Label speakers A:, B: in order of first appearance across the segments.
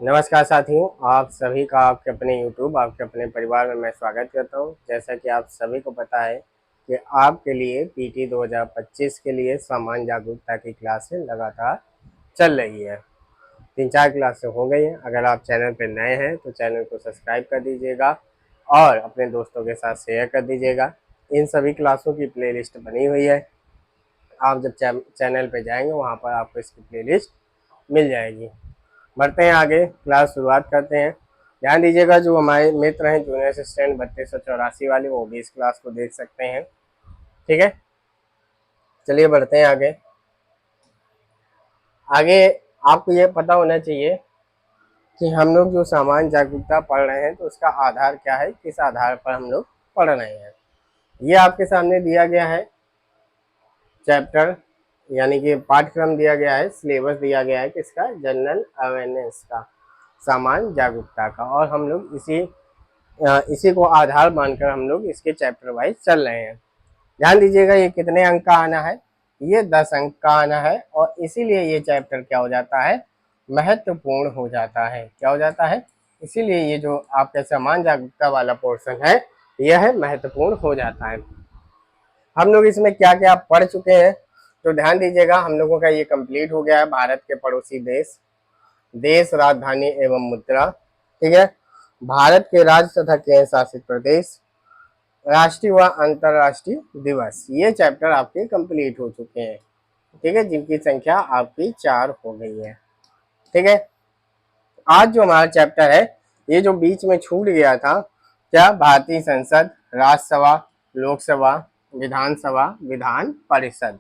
A: नमस्कार साथियों, आप सभी का आपके अपने YouTube, आपके अपने परिवार में मैं स्वागत करता हूं। जैसा कि आप सभी को पता है कि आपके लिए पीटी 2025 के लिए सामान्य जागरूकता की क्लासें लगातार चल रही है। 3-4 क्लासें हो गई हैं। अगर आप चैनल पर नए हैं तो चैनल को सब्सक्राइब कर दीजिएगा और अपने दोस्तों के साथ शेयर कर दीजिएगा। इन सभी क्लासों की प्लेलिस्ट बनी हुई है। आप जब चैनल पर जाएंगे वहाँ पर आपको इसकी प्लेलिस्ट मिल जाएगी। बढ़ते हैं आगे, क्लास शुरुआत करते हैं। ध्यान दीजिएगा, जो हमारे मित्र हैं जूनियर असिस्टेंट 3284 वाले, वो भी इस क्लास को देख सकते हैं। ठीक है, चलिए बढ़ते हैं आगे। आगे आपको ये पता होना चाहिए कि हम लोग जो सामान्य जागरूकता पढ़ रहे हैं तो उसका आधार क्या है, किस आधार पर हम लोग पढ़ रहे हैं। ये आपके सामने दिया गया है चैप्टर, यानी कि पाठ्यक्रम दिया गया है, सिलेबस दिया गया है किसका, जनरल अवेयरनेस का, सामान्य जागरूकता का। और हम लोग इसी को आधार मानकर हम लोग इसके चैप्टर वाइज चल रहे हैं। ध्यान दीजिएगा, ये कितने अंक का आना है, ये 10 अंक का आना है। और इसीलिए ये चैप्टर क्या हो जाता है, महत्वपूर्ण हो जाता है। क्या हो जाता है, इसीलिए ये जो आपका सामान्य जागरूकता वाला पोर्शन है यह महत्वपूर्ण हो जाता है। हम लोग इसमें क्या क्या पढ़ चुके हैं तो ध्यान दीजिएगा, हम लोगों का ये कंप्लीट हो गया है। भारत के पड़ोसी देश, देश, राजधानी एवं मुद्रा, ठीक है, भारत के राज्य तथा केंद्र शासित प्रदेश, राष्ट्रीय व अंतर्राष्ट्रीय दिवस, ये चैप्टर आपके कंप्लीट हो चुके हैं। ठीक है, जिनकी संख्या आपकी 4 हो गई है। ठीक है, आज जो हमारा चैप्टर है, ये जो बीच में छूट गया था, क्या, भारतीय संसद, राज्यसभा, लोकसभा, विधानसभा, विधान परिषद,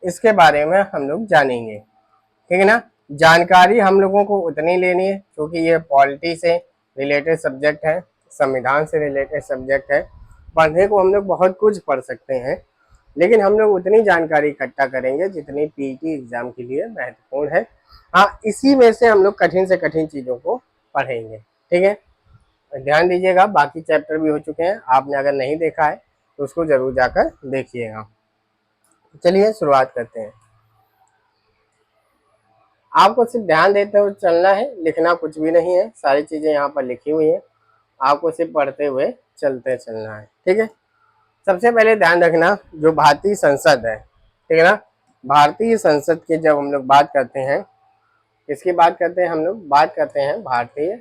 A: इसके बारे में हम लोग जानेंगे। ठीक है ना। जानकारी हम लोगों को उतनी लेनी है क्योंकि ये पॉलिटी से रिलेटेड सब्जेक्ट है, संविधान से रिलेटेड सब्जेक्ट है। पढ़ने को हम लोग बहुत कुछ पढ़ सकते हैं, लेकिन हम लोग उतनी जानकारी इकट्ठा करेंगे जितनी पीटी एग्जाम के लिए महत्वपूर्ण है। हाँ, इसी में से हम लोग कठिन से कठिन चीज़ों को पढ़ेंगे। ठीक है, ध्यान दीजिएगा, बाकी चैप्टर भी हो चुके हैं, आपने अगर नहीं देखा है तो उसको जरूर जाकर देखिएगा। चलिए शुरुआत करते हैं। आपको सिर्फ ध्यान देते हुए चलना है, लिखना कुछ भी नहीं है, सारी चीज़ें यहाँ पर लिखी हुई हैं, आपको सिर्फ पढ़ते हुए चलते चलना है। ठीक है, सबसे पहले ध्यान रखना, जो भारतीय संसद है, ठीक है ना, भारतीय संसद की जब हम लोग बात करते हैं, किसकी बात करते हैं, हम लोग बात करते हैं भारतीय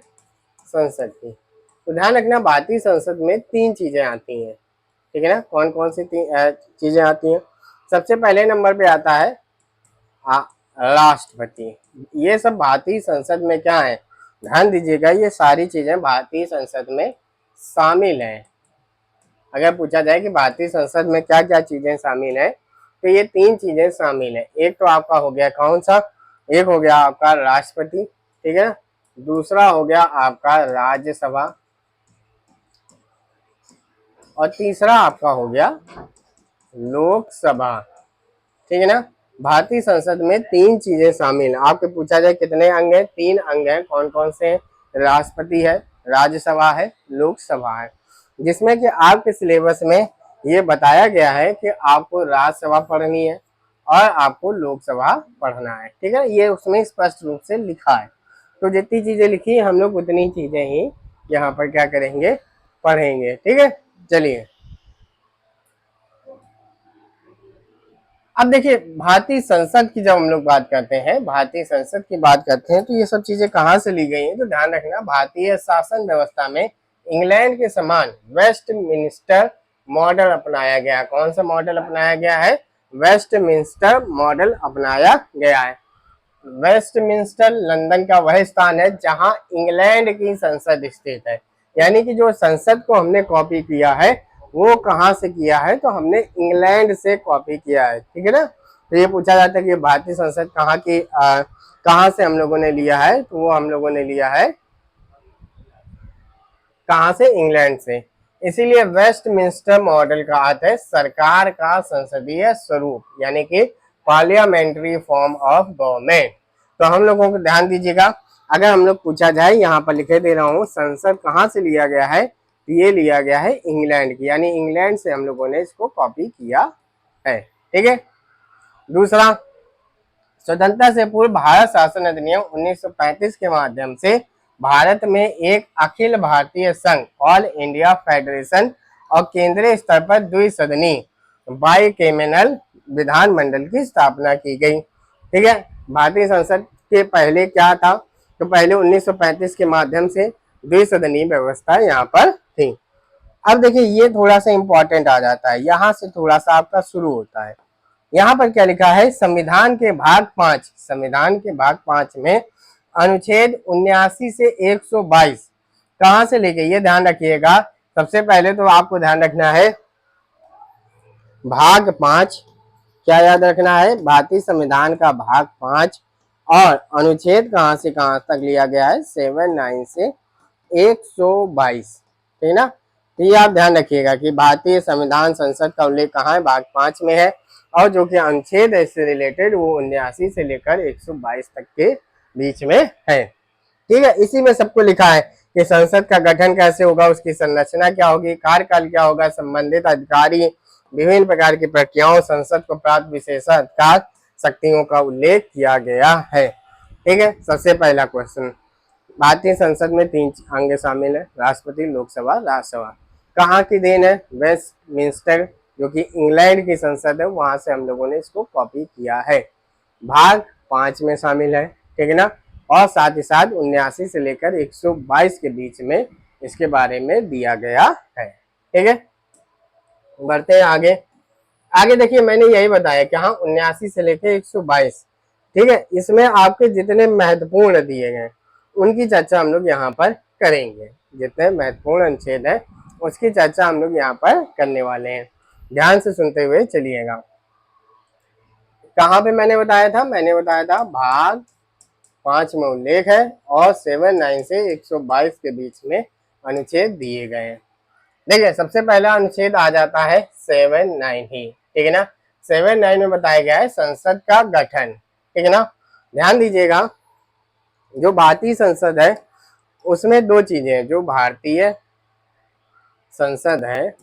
A: संसद की। तो ध्यान रखना, भारतीय संसद में 3 चीज़ें आती हैं। ठीक है ना, कौन कौन सी चीज़ें आती हैं। सबसे पहले नंबर पे आता है राष्ट्रपति। ये सब भारतीय संसद में क्या है, ध्यान दीजिएगा, ये सारी चीजें भारतीय संसद में शामिल हैं। अगर पूछा जाए कि भारतीय संसद में क्या क्या चीजें शामिल हैं, तो ये 3 चीजें शामिल हैं। एक तो आपका हो गया कौन सा, एक हो गया आपका राष्ट्रपति, ठीक है ना, दूसरा हो गया आपका राज्यसभा, और तीसरा आपका हो गया लोकसभा। ठीक है ना, भारतीय संसद में 3 चीजें शामिल हैं। आपको पूछा जाए कितने अंग हैं, 3 अंग हैं। कौन कौन से हैं, राष्ट्रपति है, राज्यसभा है, लोकसभा है। जिसमें कि आपके सिलेबस में ये बताया गया है कि आपको राज्यसभा पढ़नी है और आपको लोकसभा पढ़ना है। ठीक है, ये उसमें स्पष्ट रूप से लिखा है। तो जितनी चीजें लिखी है हम लोग उतनी चीजें ही यहाँ पर क्या करेंगे, पढ़ेंगे। ठीक है, चलिए अब देखिए, भारतीय संसद की जब हम लोग बात करते हैं, भारतीय संसद की बात करते हैं, तो ये सब चीजें कहाँ से ली गई हैं, तो ध्यान रखना, भारतीय शासन व्यवस्था में इंग्लैंड के समान वेस्टमिंस्टर मॉडल अपनाया गया। कौन सा मॉडल अपनाया गया है, वेस्टमिंस्टर मॉडल अपनाया गया है। वेस्टमिंस्टर लंदन का वह स्थान है जहां इंग्लैंड की संसद स्थित है। यानी कि जो संसद को हमने कॉपी किया है वो कहाँ से किया है, तो हमने इंग्लैंड से कॉपी किया है। ठीक है ना, तो ये पूछा जाता है कि भारतीय संसद कहाँ से हम लोगों ने लिया है, तो वो हम लोगों ने लिया है कहाँ से, इंग्लैंड से। इसीलिए वेस्टमिंस्टर मॉडल का अर्थ है सरकार का संसदीय स्वरूप, यानी कि पार्लियामेंट्री फॉर्म ऑफ गवर्नमेंट। तो हम लोगों को ध्यान दीजिएगा, अगर हम लोग पूछा जाए, यहाँ पर लिखे दे रहा हूँ, संसद कहाँ से लिया गया है, तो ये लिया गया है इंग्लैंड की, यानी इंग्लैंड से हम लोगों ने इसको कॉपी किया है। ठीक है, दूसरा, स्वतंत्रता से पूर्व भारत शासन अधिनियम 1935 के माध्यम से भारत में एक अखिल भारतीय संघ ऑल इंडिया फेडरेशन और केंद्रीय स्तर पर द्विसदनी बाइकेमेनल विधानमंडल की स्थापना की गई। ठीक है, भारतीय संसद के पहले क्या था, तो पहले 1935 के माध्यम से द्विसदनीय व्यवस्था यहाँ पर थी। अब देखिए ये थोड़ा सा इंपॉर्टेंट आ जाता है, यहाँ से थोड़ा सा आपका शुरू होता है। यहाँ पर क्या लिखा है, संविधान के भाग 5, संविधान के भाग 5 में अनुच्छेद 79 से 122 कहाँ से लेके, ये ध्यान रखिएगा। सबसे पहले तो आपको ध्यान रखना है भाग 5, क्या याद रखना है, भारतीय संविधान का भाग 5 और अनुच्छेद कहाँ से कहाँ तक लिया गया है, 79 से 122। ठीक ना, तो ये आप ध्यान रखिएगा कि भारतीय संविधान संसद का उल्लेख कहाँ है, भाग 5 में है, और जो कि अनुच्छेद इससे रिलेटेड वो 79 से लेकर 122 तक के बीच में है। ठीक है, इसी में सबको लिखा है कि संसद का गठन कैसे होगा, उसकी संरचना क्या होगी, कार्यकाल क्या होगा, संबंधित अधिकारी, विभिन्न प्रकार की प्रक्रियाओं, संसद को प्राप्त विशेषाधिकार शक्तियों का उल्लेख किया गया है। ठीक है, सबसे पहला क्वेश्चन, भारतीय संसद में 3 अंग शामिल है, राष्ट्रपति, लोकसभा, राज्यसभा। कहाँ की देन है, वेस्टमिंस्टर, जो कि इंग्लैंड की संसद है, वहां से हम लोगों ने इसको कॉपी किया है। भाग 5 में शामिल है, ठीक है ना, और साथ ही साथ 79 से लेकर 122 के बीच में इसके बारे में दिया गया है। ठीक है, बढ़ते हैं आगे। आगे देखिए मैंने यही बताया कि हाँ 79 से लेकर 122, ठीक है, इसमें आपके जितने महत्वपूर्ण दिए गए उनकी चर्चा हम लोग यहाँ पर करेंगे। जितने महत्वपूर्ण अनुच्छेद है उसकी चर्चा हम लोग यहाँ पर करने वाले हैं, ध्यान से सुनते हुए चलिएगा। कहाँ पे मैंने बताया था, मैंने बताया था भाग 5 में उल्लेख है और 79 से 122 के बीच में अनुच्छेद दिए गए हैं। देखिए सबसे पहला अनुच्छेद आ जाता है 79 ही, ठीक है ना। 79 में बताया गया है संसद का गठन, ठीक है ना। ध्यान दीजिएगा, जो भारतीय संसद है उसमें 2 चीजें हैं। जो भारतीय संसद है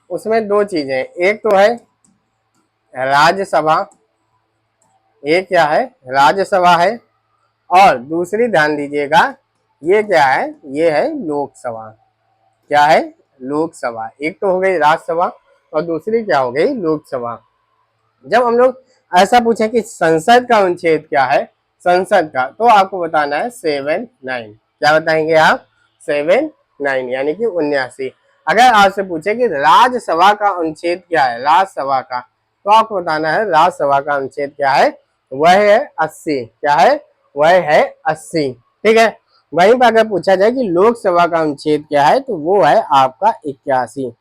A: उसमें 2 चीजें, एक तो है राज्यसभा, एक क्या है, राज्यसभा है, और दूसरी ध्यान दीजिएगा ये क्या है, ये है लोकसभा। क्या है, लोकसभा। एक तो हो गई राज्यसभा और दूसरी क्या हो गई, लोकसभा। जब हम लोग ऐसा पूछे कि संसद का अनुच्छेद क्या है, संसद का, तो आपको बताना है 79। क्या बताएंगे आप, 79 यानी कि 79। अगर आपसे पूछे कि राज्यसभा का अनुच्छेद क्या है, राज्यसभा का, तो आपको बताना है राज्यसभा का अनुच्छेद क्या है, वह है 80। क्या है, वह है 80। ठीक है, वहीं पर अगर पूछा जाए कि लोकसभा का अनुच्छेद क्या है, तो वो है आपका 81।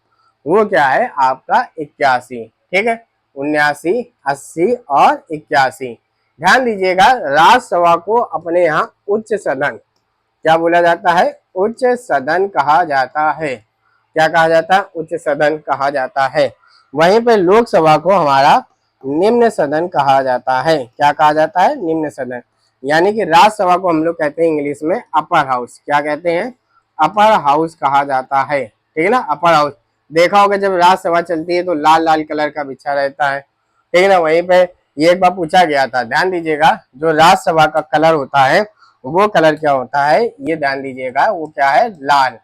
A: वो क्या है, आपका 81। ठीक है, 79, 80 और 81। ध्यान दीजिएगा, राज्यसभा को अपने यहाँ उच्च सदन क्या बोला जाता है, उच्च सदन कहा जाता है। क्या कहा जाता है, उच्च सदन कहा जाता है। वहीं पे लोकसभा को हमारा निम्न सदन कहा जाता है। क्या कहा जाता है, निम्न सदन। यानी कि राज्यसभा को हम लोग कहते हैं इंग्लिश में अपर हाउस। क्या कहते हैं, अपर हाउस कहा जाता है। ठीक है ना, अपर हाउस। देखा होगा जब राज्यसभा चलती है तो लाल लाल कलर का बिछा रहता है, ठीक है ना। वहीं पे ये एक बार पूछा गया था, ध्यान दीजिएगा, जो राज्यसभा का कलर होता है वो कलर क्या होता है, ये ध्यान दीजिएगा, वो क्या है, लाल।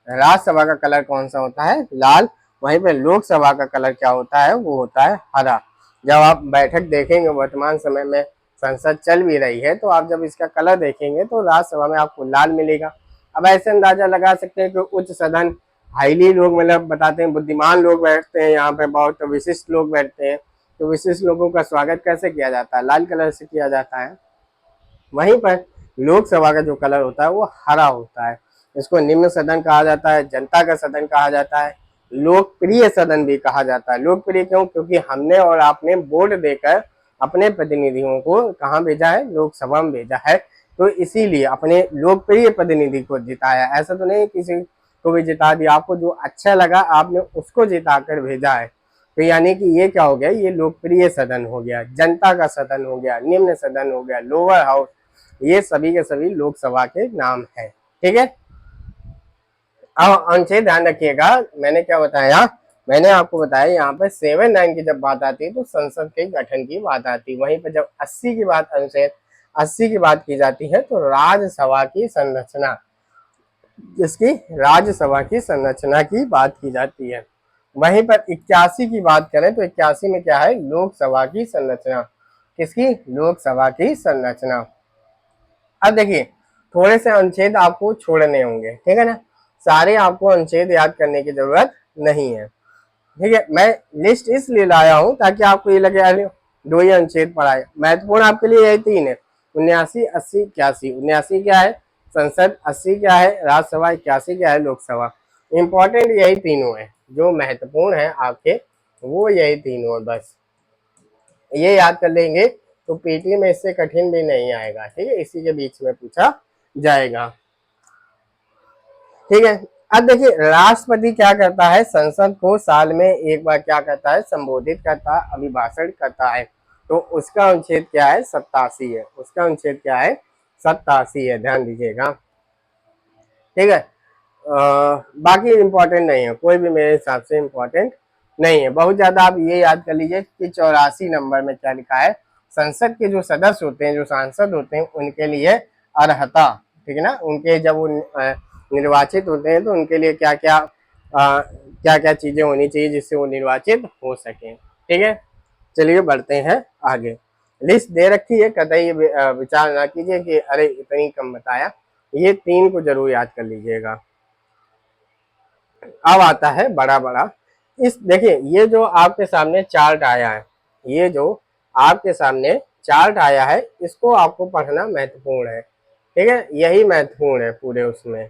A: राज्यसभा का कलर कौन सा होता है, लाल। वहीं पे लोकसभा का कलर क्या होता है, वो होता है हरा। जब आप बैठक देखेंगे, वर्तमान समय में संसद चल भी रही है, तो आप जब इसका कलर देखेंगे तो राज्यसभा में आपको लाल मिलेगा। अब ऐसे अंदाजा लगा सकते हैं कि उच्च सदन हाईली लोग, मतलब बताते हैं बुद्धिमान लोग बैठते हैं यहाँ पे, बहुत विशिष्ट लोग बैठते हैं। तो विशिष्ट लोगों का स्वागत कैसे किया जाता है, लाल कलर से किया जाता है। वहीं पर लोकसभा का जो कलर होता है वो हरा होता है। इसको निम्न सदन कहा जाता है, जनता का सदन कहा जाता है, लोकप्रिय सदन भी कहा जाता है। लोकप्रिय क्यों, क्योंकि हमने और आपने वोट देकर अपने प्रतिनिधियों को कहाँ भेजा है, लोकसभा में भेजा है। तो इसीलिए अपने लोकप्रिय प्रतिनिधि को जिताया। ऐसा तो नहीं किसी को भी जिता दिया, आपको जो अच्छा लगा आपने उसको जिता कर भेजा है। तो यानी कि ये क्या हो गया, ये लोकप्रिय सदन हो गया, जनता का सदन हो गया, निम्न सदन हो गया, लोअर हाउस। ये सभी के सभी लोकसभा के नाम है। ठीक है, अब अनुच्छेद ध्यान रखिएगा, मैंने क्या बताया, मैंने आपको बताया यहाँ पर 7-9 की जब बात आती है तो संसद के गठन की बात आती है, वहीं पर जब 80 की बात, अनुच्छेद 80 की बात की जाती है तो राज्यसभा की संरचना, जिसकी राज्यसभा की संरचना की बात की जाती है। वहीं पर 81 की बात करें तो 81 में क्या है, लोकसभा की संरचना, किसकी, लोकसभा की संरचना। अब देखिए थोड़े से अनुच्छेद आपको छोड़ने होंगे, ठीक है ना, सारे आपको अनुच्छेद याद करने की जरूरत नहीं है, ठीक है। मैं लिस्ट इसलिए लाया हूं ताकि आपको ये लगे अरे 2 ही अनुच्छेद पढ़ाए, महत्वपूर्ण आपके लिए यही 3 है, 79, 80, 81। 79 क्या है, संसद, 80 क्या है, राज्यसभा, 81 क्या है, लोकसभा। इंपॉर्टेंट यही तीनों है, जो महत्वपूर्ण है आपके वो यही तीनों है, बस ये याद कर लेंगे तो पीटी में इससे कठिन भी नहीं आएगा, ठीक है, इसी के बीच में पूछा जाएगा, ठीक है। अब देखिए राष्ट्रपति क्या करता है, संसद को साल में एक बार क्या करता है, संबोधित करता है, अभिभाषण करता है, तो उसका अनुच्छेद क्या है, 87 है, उसका अनुच्छेद क्या है, 87 है, ध्यान दीजिएगा, ठीक है। बाकी इंपॉर्टेंट नहीं है, कोई भी मेरे हिसाब से इंपॉर्टेंट नहीं है। बहुत ज्यादा आप ये याद कर लीजिए कि 84 नंबर में क्या लिखा है, संसद के जो सदस्य होते हैं, जो सांसद होते हैं, उनके लिए अर्हता, ठीक है ना, उनके जब वो निर्वाचित होते हैं तो उनके लिए क्या क्या क्या क्या चीजें होनी चाहिए जिससे वो निर्वाचित हो सके, ठीक है। चलिए बढ़ते हैं आगे। लिस्ट दे रखी है, कतई विचार ना कीजिए कि अरे इतनी कम बताया, ये 3 को जरूर याद कर लीजिएगा। अब आता है बड़ा बड़ा, इस देखिए ये जो आपके सामने चार्ट आया है, ये जो आपके सामने चार्ट आया है, इसको आपको पढ़ना महत्वपूर्ण है, ठीक है, यही महत्वपूर्ण है पूरे उसमें।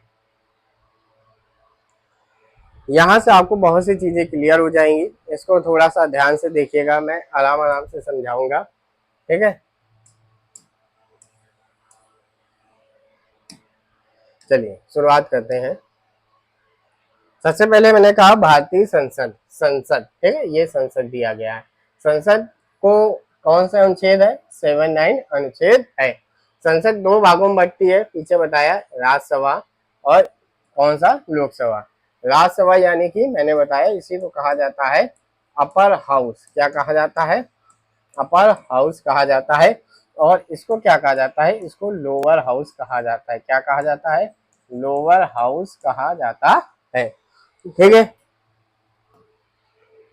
A: यहां से आपको बहुत सी चीजें क्लियर हो जाएंगी, इसको थोड़ा सा ध्यान से देखिएगा, मैं आराम आराम से समझाऊंगा, ठीक है। चलिए शुरुआत करते हैं। सबसे पहले मैंने कहा भारतीय संसद, संसद, ठीक है, ये संसद दिया गया है, संसद को कौन सा अनुच्छेद है, 79 अनुच्छेद है। संसद 2 भागों में बंटती है, पीछे बताया, राज्यसभा और कौन सा, लोकसभा। राज्यसभा यानी कि मैंने बताया इसी को कहा जाता है अपर हाउस, क्या कहा जाता है, अपर हाउस कहा जाता है, और इसको क्या कहा जाता है, इसको लोअर हाउस कहा जाता है, क्या कहा जाता है, लोअर हाउस कहा जाता है, ठीक है।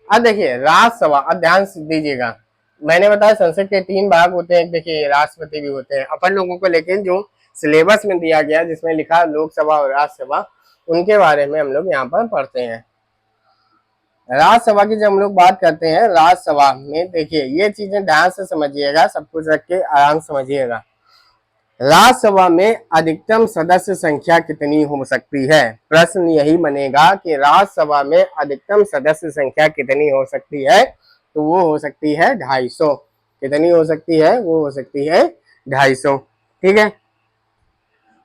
A: अब देखिए राज्यसभा, अब ध्यान से दीजिएगा, मैंने बताया संसद के 3 भाग होते हैं, देखिए राष्ट्रपति भी होते हैं अपन लोगों को, लेकिन जो सिलेबस में दिया गया जिसमें लिखा लोकसभा और राज्यसभा, उनके बारे में हम लोग यहाँ पर पढ़ते हैं। राज्यसभा की जब हम लोग बात करते हैं, राज्यसभा में देखिए ये चीजें ध्यान से समझिएगा, सब कुछ रख के आराम समझिएगा। राज्यसभा में अधिकतम सदस्य संख्या कितनी हो सकती है, प्रश्न यही बनेगा कि राज्यसभा में अधिकतम सदस्य संख्या कितनी हो सकती है, तो वो हो सकती है 250, कितनी हो सकती है, वो हो सकती है 250, ठीक है।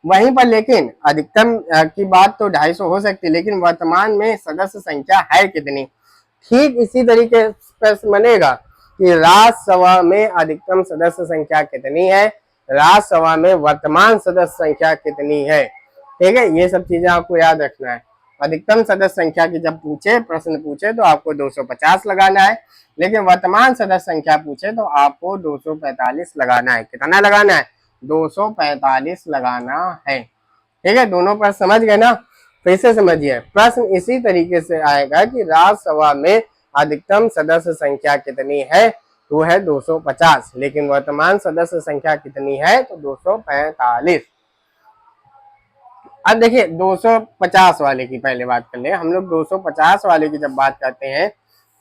A: वहीं पर लेकिन अधिकतम की बात तो 250 हो सकती है, लेकिन वर्तमान में सदस्य संख्या है कितनी, ठीक इसी तरीके प्रश्न बनेगा कि राज्यसभा में अधिकतम सदस्य संख्या कितनी है, राज्यसभा में वर्तमान सदस्य संख्या कितनी है, ठीक है, ये सब चीजें आपको याद रखना है। अधिकतम सदस्य संख्या की जब पूछे, प्रश्न पूछे तो आपको 250 लगाना है, लेकिन वर्तमान सदस्य संख्या पूछे तो आपको 245 लगाना है, कितना लगाना है, 245 लगाना है, ठीक है। दोनों पर समझ गए ना, फिर से समझिए, प्रश्न इसी तरीके से आएगा कि राज्यसभा में अधिकतम सदस्य संख्या कितनी है, वो है 250, लेकिन वर्तमान सदस्य संख्या कितनी है, तो 245। अब देखिए 250 वाले की पहले बात कर ले, हम लोग 250 वाले की जब बात करते हैं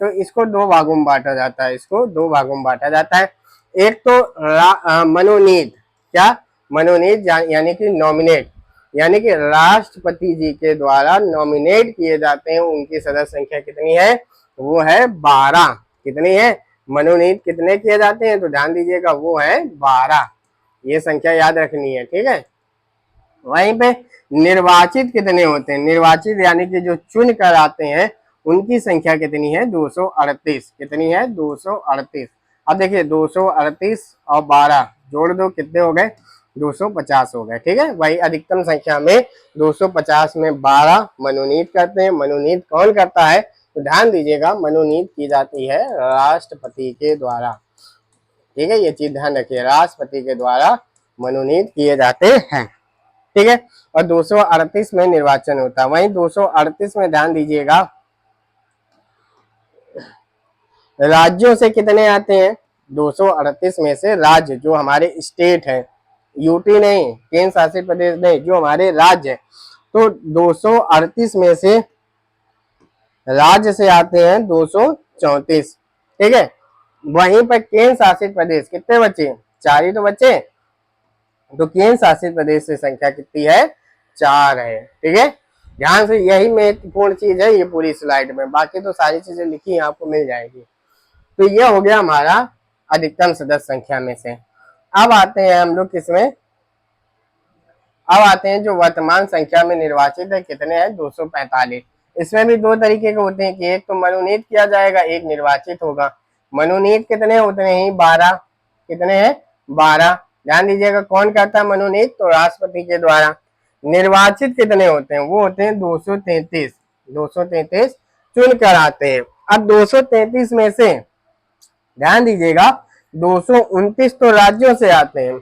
A: तो इसको 2 भागों में बांटा जाता है, इसको 2 भागों में बांटा जाता है। एक तो मनोनीत, क्या, मनोनीत यानी कि नॉमिनेट, यानी कि राष्ट्रपति जी के द्वारा नॉमिनेट किए जाते हैं, उनकी सदस्य संख्या कितनी है, वो है 12, कितनी है, मनोनीत कितने किए जाते हैं, तो ध्यान दीजिएगा वो है 12, ये संख्या याद रखनी है, ठीक है। वहीं पे निर्वाचित कितने होते हैं, निर्वाचित यानी कि जो चुन कर आते हैं उनकी संख्या कितनी है, 238, कितनी है, 238। अब देखिए 238 और 12 जोड़ दो, कितने हो गए, 250 हो गए, ठीक है। वही अधिकतम संख्या में 250 में 12 मनोनीत करते हैं, मनोनीत कौन करता है, तो ध्यान दीजिएगा, मनोनीत की जाती है राष्ट्रपति के द्वारा। ठीक है, ये चीज ध्यान रखिए, राष्ट्रपति के द्वारा मनोनीत किए जाते हैं। ठीक है, और 238 में निर्वाचन होता है। वहीं 238 में ध्यान दीजिएगा, राज्यों से कितने आते हैं? 238 में से राज्य जो हमारे स्टेट है, यूटी नहीं, केंद्र शासित प्रदेश नहीं, जो हमारे राज्य है, तो 238 में से राज्य से आते हैं 234। ठीक है, वहीं पर केंद्र शासित प्रदेश कितने बचे? 4 ही तो बचे। तो केंद्र शासित प्रदेश से संख्या कितनी है? 4 है। ठीक है, ध्यान से, यही महत्वपूर्ण चीज है ये पूरी स्लाइड में, बाकी तो सारी चीजें लिखी आपको मिल जाएगी। तो ये हो गया हमारा अधिकतम सदस्य संख्या में से। अब आते हैं हम लोग किसमें? अब आते हैं जो वर्तमान संख्या में निर्वाचित है, कितने हैं? 245। इसमें भी दो तरीके के होते हैं कि एक तो मनोनीत किया जाएगा, एक निर्वाचित होगा। मनोनीत कितने होते हैं? 12। कितने हैं? 12। ध्यान दीजिएगा, कौन करता है मनोनीत? तो राष्ट्रपति के द्वारा। निर्वाचित कितने होते हैं? वो होते हैं 233। 233 चुन कर आते हैं। अब 233 में से ध्यान दीजिएगा, 229 तो राज्यों से आते हैं,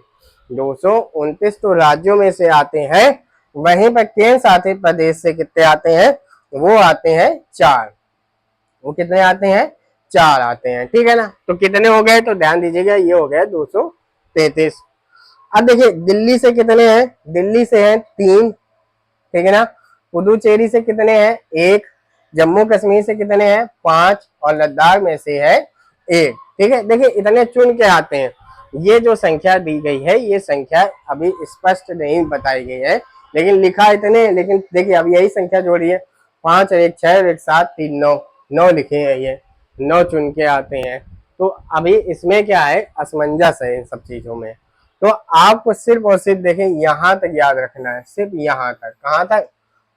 A: 229 तो राज्यों में से आते हैं। वहीं पर केंद्र शासित प्रदेश से कितने आते हैं? वो आते हैं 4। वो कितने आते हैं? 4 आते हैं। ठीक है ना, तो कितने हो गए? तो ध्यान दीजिएगा, ये हो गए 233। अब देखिए दिल्ली से कितने हैं? दिल्ली से हैं 3। ठीक है ना, पुदुचेरी से कितने हैं? 1। जम्मू कश्मीर से कितने हैं? 5। और लद्दाख में से है 1। ठीक है, देखिए इतने चुन के आते हैं। ये जो संख्या दी गई है, ये संख्या अभी स्पष्ट नहीं बताई गई है, लेकिन लिखा इतने, लेकिन देखिए अब यही संख्या जोड़ी है, 5 और 1 6 और 1 7 3 9, 9 लिखे हैं, ये 9 चुन के आते हैं। तो अभी इसमें क्या है? असमंजस है इन सब चीजों में। तो आपको सिर्फ और सिर्फ देखें यहाँ तक याद रखना है, सिर्फ यहाँ तक। कहाँ तक?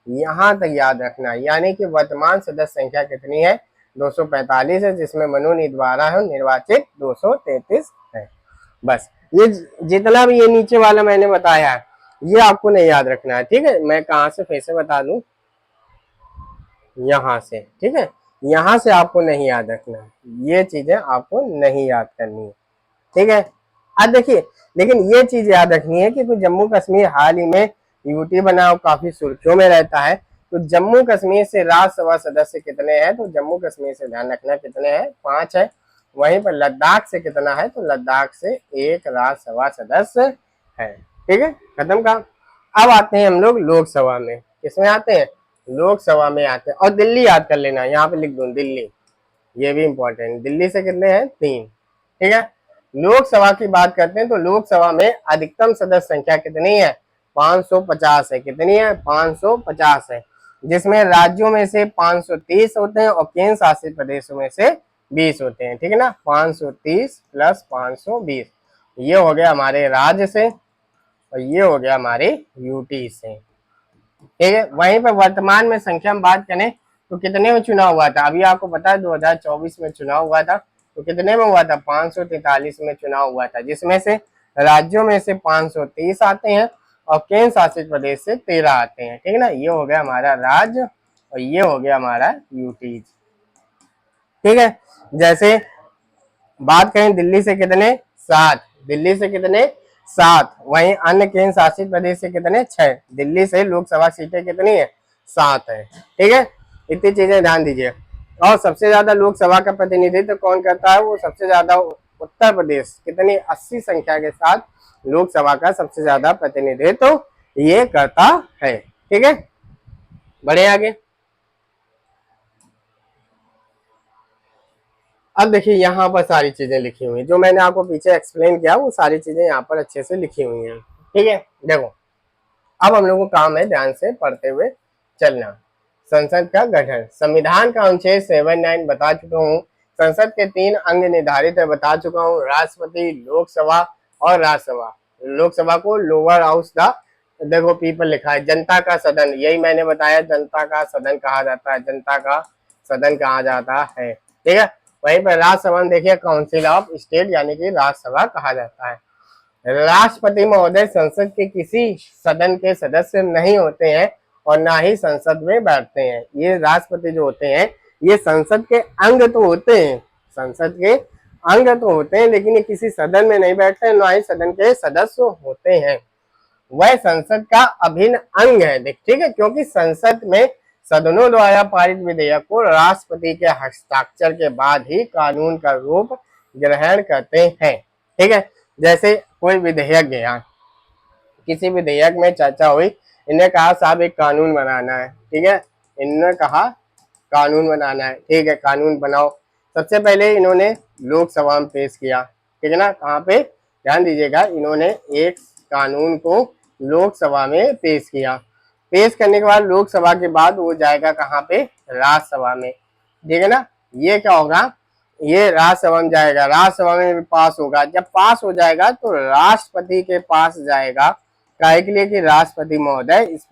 A: यहाँ तक याद रखना है। यानी कि वर्तमान सदस्य संख्या कितनी है? 245 है, जिसमें मनोनीत 12 है, निर्वाचित 233 है। बस ये जितना भी ये नीचे वाला मैंने बताया है, ये आपको नहीं याद रखना है। ठीक है, मैं कहाँ से फिर से बता दूं, यहाँ से। ठीक है, यहाँ से आपको नहीं याद रखना है, ये चीजें आपको नहीं याद करनी है। ठीक है, अब देखिए, लेकिन ये चीज याद रखनी है कि तो जम्मू कश्मीर हाल ही में यूटी बना और काफी सुर्खियों में रहता है। तो जम्मू कश्मीर से राज्यसभा सदस्य कितने हैं? तो जम्मू कश्मीर से ध्यान रखना कितने हैं? 5 है। वहीं पर लद्दाख से कितना है? तो लद्दाख से 1 राज्यसभा सदस्य है। ठीक है, खत्म काम। अब आते हैं हम लोग लोकसभा में। किसमें आते हैं? लोकसभा में आते हैं। और दिल्ली याद कर लेना, यहाँ पे लिख दूं दिल्ली, ये भी इंपॉर्टेंट। दिल्ली से कितने हैं? 3। ठीक है, लोकसभा की बात करते हैं तो लोकसभा में अधिकतम सदस्य संख्या कितनी है? 550 है। कितनी है? 550 है, जिसमें राज्यों में से 530 होते हैं और केंद्र शासित प्रदेशों में से 20 होते हैं। ठीक है ना, 530 प्लस 520, ये हो गया हमारे राज्य से और ये हो गया हमारे यूटी से। ठीक है, वहीं पर वर्तमान में संख्या में बात करें तो कितने में चुनाव हुआ था? अभी आपको पता है 2024 में चुनाव हुआ था, तो कितने में हुआ था? 543 में चुनाव हुआ था, जिसमें से राज्यों में से 530 आते हैं और केंद्र शासित प्रदेश से 13 आते हैं। ठीक है ना, ये हो गया हमारा राज्य और ये हो गया हमारा यूटी। ठीक है, जैसे बात करें दिल्ली से कितने? 7। दिल्ली से कितने? 7। वहीं अन्य केंद्र शासित प्रदेश से कितने? 6। दिल्ली से लोकसभा सीटें कितनी है? 7 है। ठीक है, इतनी चीजें ध्यान दीजिए। और सबसे ज्यादा लोकसभा का प्रतिनिधित्व कौन करता है? वो सबसे ज्यादा उत्तर प्रदेश, कितनी? 80 संख्या के साथ लोकसभा का सबसे ज्यादा प्रतिनिधित्व ये करता है। ठीक है, बढ़े आगे। अब देखिए यहाँ पर सारी चीजें लिखी हुई हैं, जो मैंने आपको पीछे एक्सप्लेन किया वो सारी चीजें यहाँ पर अच्छे से लिखी हुई हैं। ठीक है, देखो अब हम लोगों को काम है ध्यान से पढ़ते हुए चलना। संसद का गठन, संविधान का अनुच्छेद 79 बता चुका हूँ। संसद के 3 अंग निर्धारित है, बता चुका हूँ, राष्ट्रपति, लोकसभा और राज्यसभा। लोकसभा को लोअर हाउस द, देखो पीपल लिखा है, जनता का सदन, यही मैंने बताया, जनता का सदन कहा जाता है, जनता का सदन कहा जाता है। ठीक है, वहीं पर राज्यसभा देखिए काउंसिल ऑफ स्टेट, यानी कि राज्यसभा कहा जाता है। राष्ट्रपति महोदय संसद के किसी सदन के सदस्य नहीं होते हैं और ना ही संसद में बैठते हैं। ये राष्ट्रपति जो होते हैं ये संसद के अंग तो होते हैं, संसद के अंग तो होते हैं, लेकिन ये किसी सदन में नहीं बैठते, ना ही सदन के सदस्य होते हैं। वह संसद का अभिन्न अंग है, ठीक है, क्योंकि संसद में सदनों द्वारा पारित विधेयक को राष्ट्रपति के हस्ताक्षर के बाद ही कानून का रूप ग्रहण करते हैं। ठीक है, जैसे कोई विधेयक गया, किसी विधेयक में चर्चा हुई, इन्हें कहा साहब एक कानून बनाना है, ठीक है, इन्होंने कहा कानून बनाना है, ठीक है, कानून बनाओ। सबसे पहले इन्होंने लोकसभा में पेश किया, ठीक है ना, कहाँ पे, ध्यान दीजिएगा, इन्होंने एक कानून को लोकसभा में पेश किया। पेश करने के बाद लोकसभा के बाद वो जाएगा कहाँ पे, राज्यसभा में, ठीक है ना। ये क्या होगा, ये राज्यसभा में जाएगा, राज्यसभा में भी पास होगा। जब पास हो जाएगा तो राष्ट्रपति के पास जाएगा, काहे के लिए कि राष्ट्रपति महोदय इस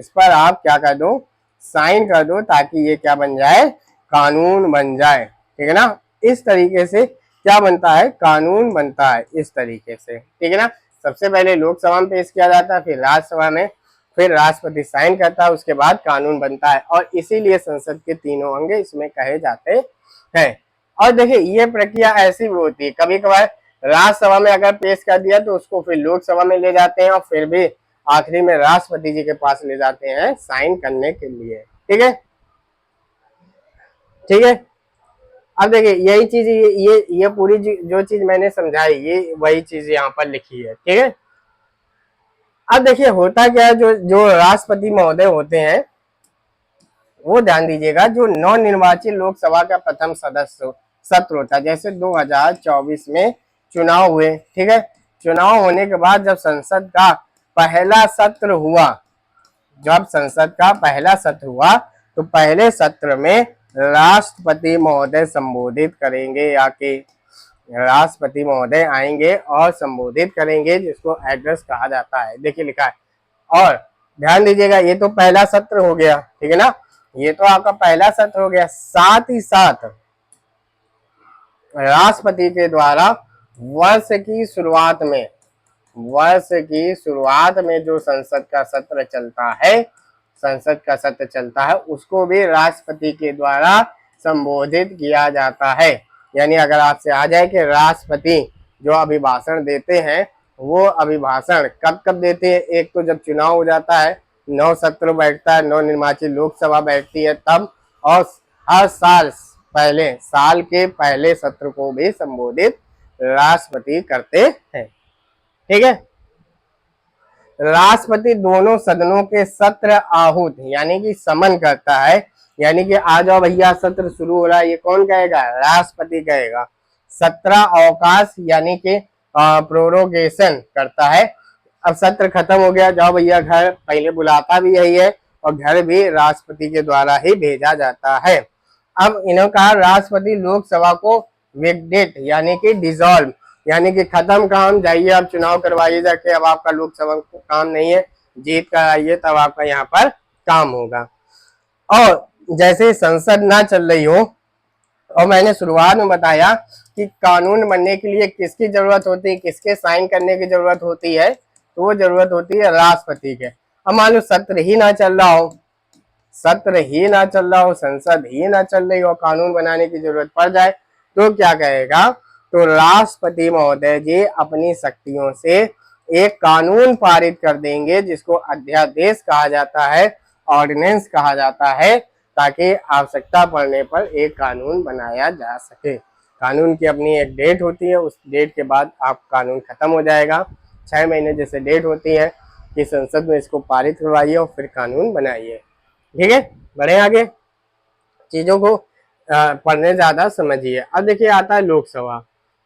A: पर आप क्या कर दो, साइन कर दो, ताकि ये क्या बन जाए, कानून बन जाए, ठीक है ना। इस तरीके से क्या बनता है, कानून बनता है, इस तरीके से, ठीक है ना। सबसे पहले लोकसभा में पेश किया जाता है, फिर राज्यसभा में, फिर राष्ट्रपति साइन करता है, उसके बाद कानून बनता है। और इसीलिए संसद के तीनों अंग इसमें कहे जाते हैं। और देखिए ये प्रक्रिया ऐसी भी होती है, कभी कभार राज्यसभा में अगर पेश कर दिया तो उसको फिर लोकसभा में ले जाते हैं, और फिर भी आखिरी में राष्ट्रपति जी के पास ले जाते हैं साइन करने के लिए, ठीक है, ठीक है। अब देखिए यही चीज, ये पूरी जो चीज मैंने समझाई, ये वही चीज यहाँ पर लिखी है, ठीक है। अब देखिए होता क्या है, जो राष्ट्रपति महोदय होते हैं, वो ध्यान दीजिएगा, जो नव निर्वाचित लोकसभा का प्रथम सत्र होता है, जैसे 2024 में चुनाव हुए, ठीक है, चुनाव होने के बाद जब संसद का पहला सत्र हुआ, जब संसद का पहला सत्र हुआ, तो पहले सत्र में राष्ट्रपति महोदय संबोधित करेंगे, आके राष्ट्रपति महोदय आएंगे और संबोधित करेंगे, जिसको एड्रेस कहा जाता है। देखिए लिखा है, और ध्यान दीजिएगा ये तो पहला सत्र हो गया, ठीक है ना, ये तो आपका पहला सत्र हो गया। साथ ही साथ राष्ट्रपति के द्वारा वर्ष की शुरुआत में जो संसद का सत्र चलता है, उसको भी राष्ट्रपति के द्वारा संबोधित किया जाता है। यानी अगर आपसे आ जाए कि राष्ट्रपति जो अभिभाषण देते हैं, वो अभिभाषण कब कब देते हैं, एक तो जब चुनाव हो जाता है, नौ सत्र बैठता है, नव निर्वाचित लोकसभा बैठती है तब, और हर साल के पहले सत्र को भी संबोधित राष्ट्रपति करते हैं, ठीक है। राष्ट्रपति दोनों सदनों के सत्र आहूत यानी कि समन करता है, यानी कि आ जाओ भैया सत्र शुरू हो रहा है, ये कौन कहेगा, राष्ट्रपति कहेगा। सत्र अवकाश यानी कि प्रोरोगेशन करता है, अब सत्र खत्म हो गया, जाओ भैया घर, पहले बुलाता भी यही है, और घर भी राष्ट्रपति के द्वारा ही भेजा जाता है। अब इन्होंने कहा राष्ट्रपति लोकसभा को वेगडेट यानी कि डिसॉल्व यानी कि खत्म काम, जाइए आप चुनाव करवाइए जाके, अब आपका लोकसभा काम नहीं है, जीत कर आइए तब आपका यहाँ पर काम होगा। और जैसे संसद ना चल रही हो, और मैंने शुरुआत में बताया कि कानून बनने के लिए किसकी जरूरत होती है, किसके साइन करने की जरूरत होती है, तो वो जरूरत होती है राष्ट्रपति के। अब मान लो सत्र ही ना चल रहा हो, संसद ही ना चल रही हो, कानून बनाने की जरूरत पड़ जाए, तो क्या कहेगा, तो राष्ट्रपति महोदय जी अपनी शक्तियों से एक कानून पारित कर देंगे, जिसको अध्यादेश कहा जाता है, ऑर्डिनेंस कहा जाता है, ताकि आवश्यकता पड़ने पर एक कानून बनाया जा सके। कानून की अपनी एक डेट होती है, उस डेट के बाद आप कानून खत्म हो जाएगा। 6 महीने जैसे डेट होती है कि संसद में इसको पारित करवाइए और फिर कानून बनाइए, ठीक है। बढ़े आगे, चीजों को पढ़ने ज्यादा समझिए। अब देखिए आता है लोकसभा,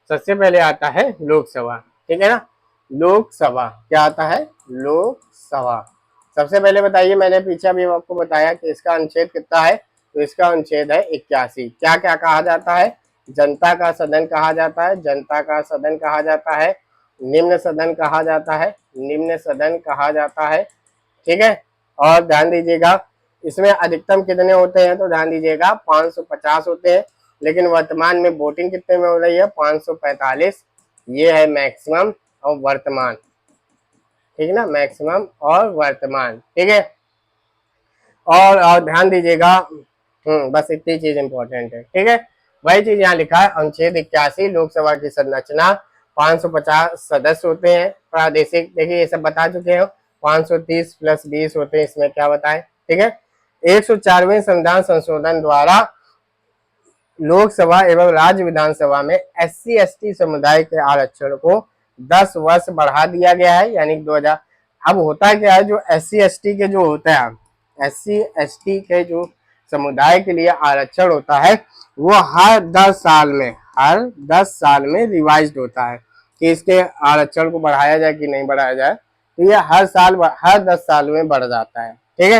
A: सबसे पहले आता है लोकसभा, ठीक है ना। लोकसभा क्या आता है, लोकसभा सबसे पहले बताइए, मैंने पीछे भी आपको बताया कि इसका अनुच्छेद कितना है, तो इसका अनुच्छेद है 81। क्या क्या कहा जाता है, जनता का सदन कहा जाता है, जनता का सदन कहा जाता है, निम्न सदन कहा जाता है, निम्न सदन कहा जाता है, ठीक है। और ध्यान दीजिएगा इसमें अधिकतम कितने होते हैं, तो ध्यान दीजिएगा 550 होते हैं, लेकिन वर्तमान में वोटिंग कितने में हो रही है, 545, ये है मैक्सिमम और वर्तमान, ठीक है ना, मैक्सिमम और वर्तमान, ठीक है। और ध्यान दीजिएगा बस इतनी चीज इंपॉर्टेंट है, ठीक है। वही चीज यहाँ लिखा है, अनुच्छेद 81 लोकसभा की संरचना 550 सदस्य होते हैं। प्रादेशिक देखिए ये सब बता चुके हो, 530 + 20 होते हैं, इसमें क्या बताएं, ठीक है। 104वें संविधान संशोधन द्वारा लोकसभा एवं राज्य विधानसभा में SC/ST समुदाय के आरक्षण को 10 वर्ष बढ़ा दिया गया है, यानी 2000। अब होता क्या है, जो SC/ST के जो होता है, SC/ST के जो समुदाय के लिए आरक्षण होता है वो हर 10 साल में रिवाइज्ड होता है कि इसके आरक्षण को बढ़ाया जाए कि नहीं बढ़ाया जाए। तो ये हर 10 साल में बढ़ जाता है, ठीक है।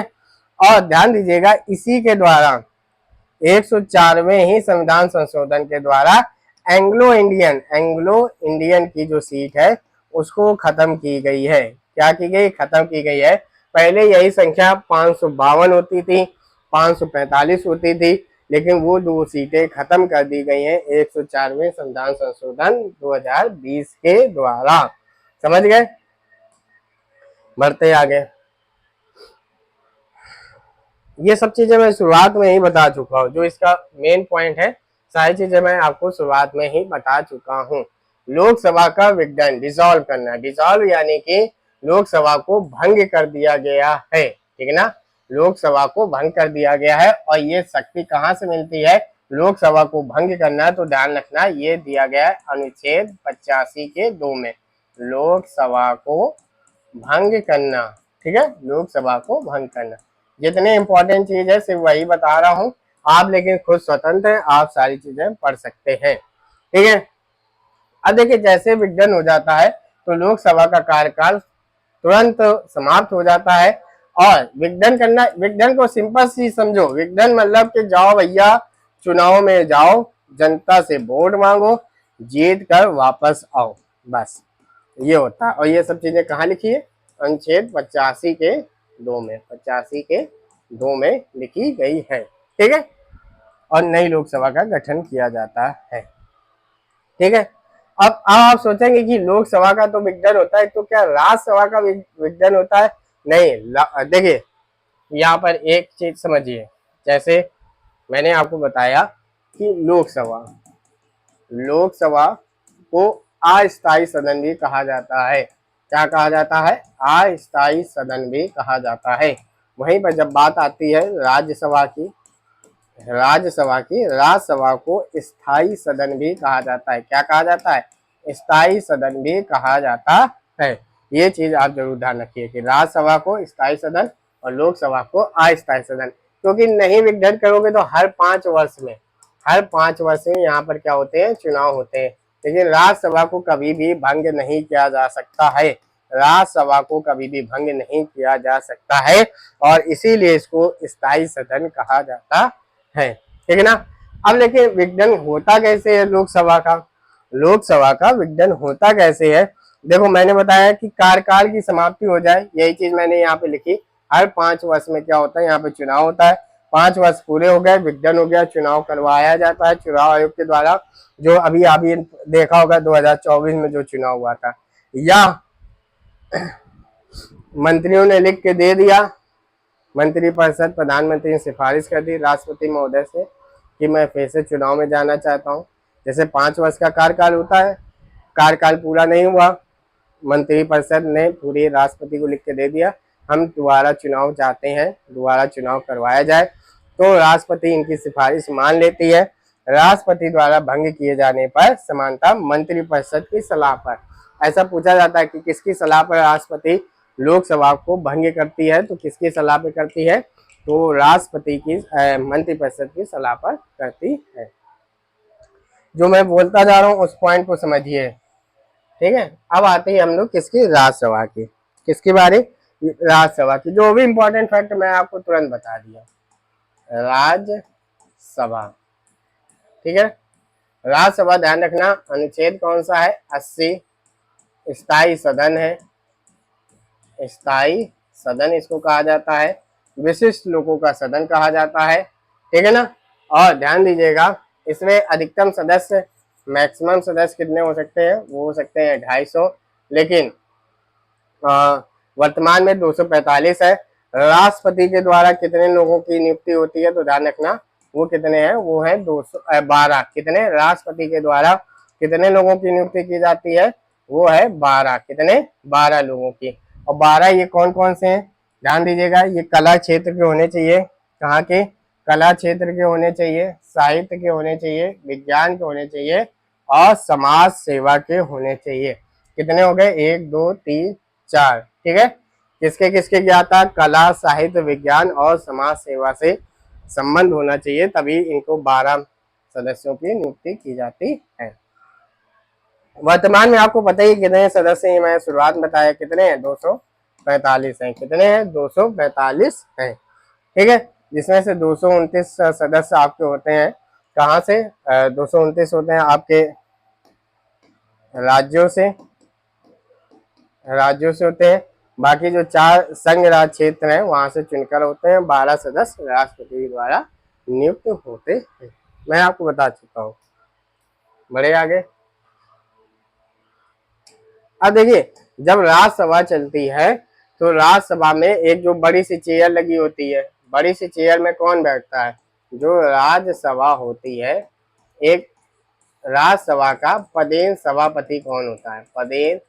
A: और ध्यान दीजिएगा, इसी के द्वारा 104वें ही संविधान संशोधन के द्वारा एंग्लो इंडियन की जो सीट है उसको खत्म की गई है। क्या की गई? खत्म की गई है। पहले यही संख्या 552 होती थी, 545 होती थी, लेकिन वो 2 सीटें खत्म कर दी गई हैं 104वें संविधान संशोधन 2020 के द्वारा। समझ गए? बढ़ते आगे। ये सब चीजें मैं शुरुआत में ही बता चुका हूँ, जो इसका मेन पॉइंट है सारी चीजें मैं आपको शुरुआत में ही बता चुका हूँ। लोकसभा का विघटन, डिसॉल्व करना, डिसॉल्व यानी कि लोकसभा को भंग कर दिया गया है, ठीक है ना। लोकसभा को भंग कर दिया गया है, और ये शक्ति कहाँ से मिलती है लोकसभा को भंग करना? तो ध्यान रखना, ये दिया गया है अनुच्छेद 85 के 2 में, लोकसभा को भंग करना, ठीक है, लोकसभा को भंग करना। जितने इंपॉर्टेंट चीज है सिर्फ वही बता रहा हूँ आप, लेकिन खुद स्वतंत्र हैं, आप सारी चीजें पढ़ सकते हैं, ठीक है। अब देखिए, जैसे विघटन हो जाता है तो लोकसभा का कार्यकाल तुरंत समाप्त हो जाता है। और विघटन करना, विघटन को सिंपल सी समझो, विघटन मतलब कि जाओ भैया चुनाव में जाओ, जनता से वोट मांगो, जीत कर वापस आओ, बस ये होता है। और ये सब चीजें कहाँ लिखी है? अनुच्छेद 85 के 2 में, 85 के 2 में लिखी गई है, ठीक है। और नई लोकसभा का गठन किया जाता है, ठीक है। अब आप सोचेंगे कि लोकसभा का तो विघटन होता है, तो क्या राज्यसभा का विघटन होता है? नहीं। देखिए यहाँ पर एक चीज समझिए, जैसे मैंने आपको बताया कि लोकसभा को अस्थायी सदन भी कहा जाता है। क्या कहा जाता है? अस्थायी सदन भी कहा जाता है। वहीं पर जब बात आती है राज्यसभा की, राज्यसभा को स्थायी सदन भी कहा जाता है। क्या कहा जाता है? स्थायी सदन भी कहा जाता है। ये चीज आप जरूर ध्यान रखिए कि राज्यसभा को स्थायी सदन और लोकसभा को अस्थायी सदन, क्योंकि नहीं विघटन करोगे तो हर 5 वर्ष में यहाँ पर क्या होते हैं? चुनाव होते हैं। लेकिन राज्यसभा को कभी भी भंग नहीं किया जा सकता है, राज्यसभा को कभी भी भंग नहीं किया जा सकता है, और इसीलिए इसको स्थायी सदन कहा जाता है, ठीक है ना। अब देखिए विघटन होता कैसे है लोकसभा का विघटन होता कैसे है? देखो मैंने बताया कि कार्यकाल की समाप्ति हो जाए, यही चीज मैंने यहाँ पे लिखी। हर 5 वर्ष में क्या होता है? यहाँ पे चुनाव होता है। 5 वर्ष पूरे हो गए, विघटन हो गया, चुनाव करवाया जाता है चुनाव आयोग के द्वारा। जो अभी देखा होगा 2024 में जो चुनाव हुआ था, या मंत्रियों ने लिख के दे दिया, मंत्रिपरिषद प्रधानमंत्री ने सिफारिश कर दी राष्ट्रपति महोदय से कि मैं फिर से चुनाव में जाना चाहता हूँ। जैसे 5 वर्ष का कार्यकाल होता है, कार्यकाल पूरा नहीं हुआ, मंत्रिपरिषद ने पूरी राष्ट्रपति को लिख के दे दिया हम दोबारा चुनाव चाहते हैं, दोबारा चुनाव करवाया जाए, तो राष्ट्रपति इनकी सिफारिश मान लेती है। राष्ट्रपति द्वारा भंग किए जाने पर समानता मंत्रिपरिषद की सलाह पर। ऐसा पूछा जाता है कि किसकी सलाह पर राष्ट्रपति लोकसभा को भंग करती है, तो किसकी सलाह पर करती है? तो राष्ट्रपति की मंत्रिपरिषद की सलाह पर करती है। जो मैं बोलता जा रहा हूँ उस पॉइंट को समझिए, ठीक है। अब आते हैं हम लोग किसकी? राज्यसभा की। किसकी बारी? राज्यसभा की। जो भी इंपॉर्टेंट फैक्ट मैं आपको तुरंत बता दिया, राज्यसभा, ठीक है। राज्यसभा ध्यान रखना, अनुच्छेद कौन सा है? 80। स्थायी सदन है, स्थायी सदन इसको कहा जाता है, विशिष्ट लोगों का सदन कहा जाता है, ठीक है ना। और ध्यान दीजिएगा, इसमें अधिकतम सदस्य, मैक्सिमम सदस्य कितने हो सकते हैं? वो हो सकते हैं 250, लेकिन वर्तमान में 245 है। राष्ट्रपति के द्वारा कितने लोगों की नियुक्ति होती है? तो ध्यान रखना वो कितने हैं, वो है 212। कितने राष्ट्रपति के द्वारा कितने लोगों की नियुक्ति की जाती है, वो है 12। कितने, 12 लोगों की। और 12 ये कौन कौन से हैं, ध्यान दीजिएगा, ये कला क्षेत्र के होने चाहिए। कहाँ के, कला क्षेत्र के होने चाहिए, साहित्य के होने चाहिए, विज्ञान के होने चाहिए और समाज सेवा के होने चाहिए। कितने हो गए, 1 2 3 4, ठीक है। किसके किसके क्या था, कला, साहित्य, विज्ञान और समाज सेवा से संबंध होना चाहिए, तभी इनको 12 सदस्यों की नियुक्ति की जाती है। वर्तमान में आपको पता ही कितने सदस्य हैं, मैं शुरुआत में बताया कितने हैं, 245 हैं। कितने हैं, 245 हैं, ठीक है। जिसमें से 229 सदस्य आपके होते हैं कहाँ से, 229 होते हैं आपके राज्यों से होते हैं। बाकी जो 4 संघ राज क्षेत्र हैं वहां से चुनकर होते हैं। 12 सदस्य राष्ट्रपति द्वारा नियुक्त होते हैं। मैं आपको बता चुका हूँ, बढ़े आगे। अब देखिए, जब राज्यसभा चलती है तो राज्यसभा में एक जो बड़ी सी चेयर लगी होती है, बड़ी सी चेयर में कौन बैठता है, जो राज्यसभा होती है, एक राज्यसभा का पदेन सभापति कौन होता है, पदेन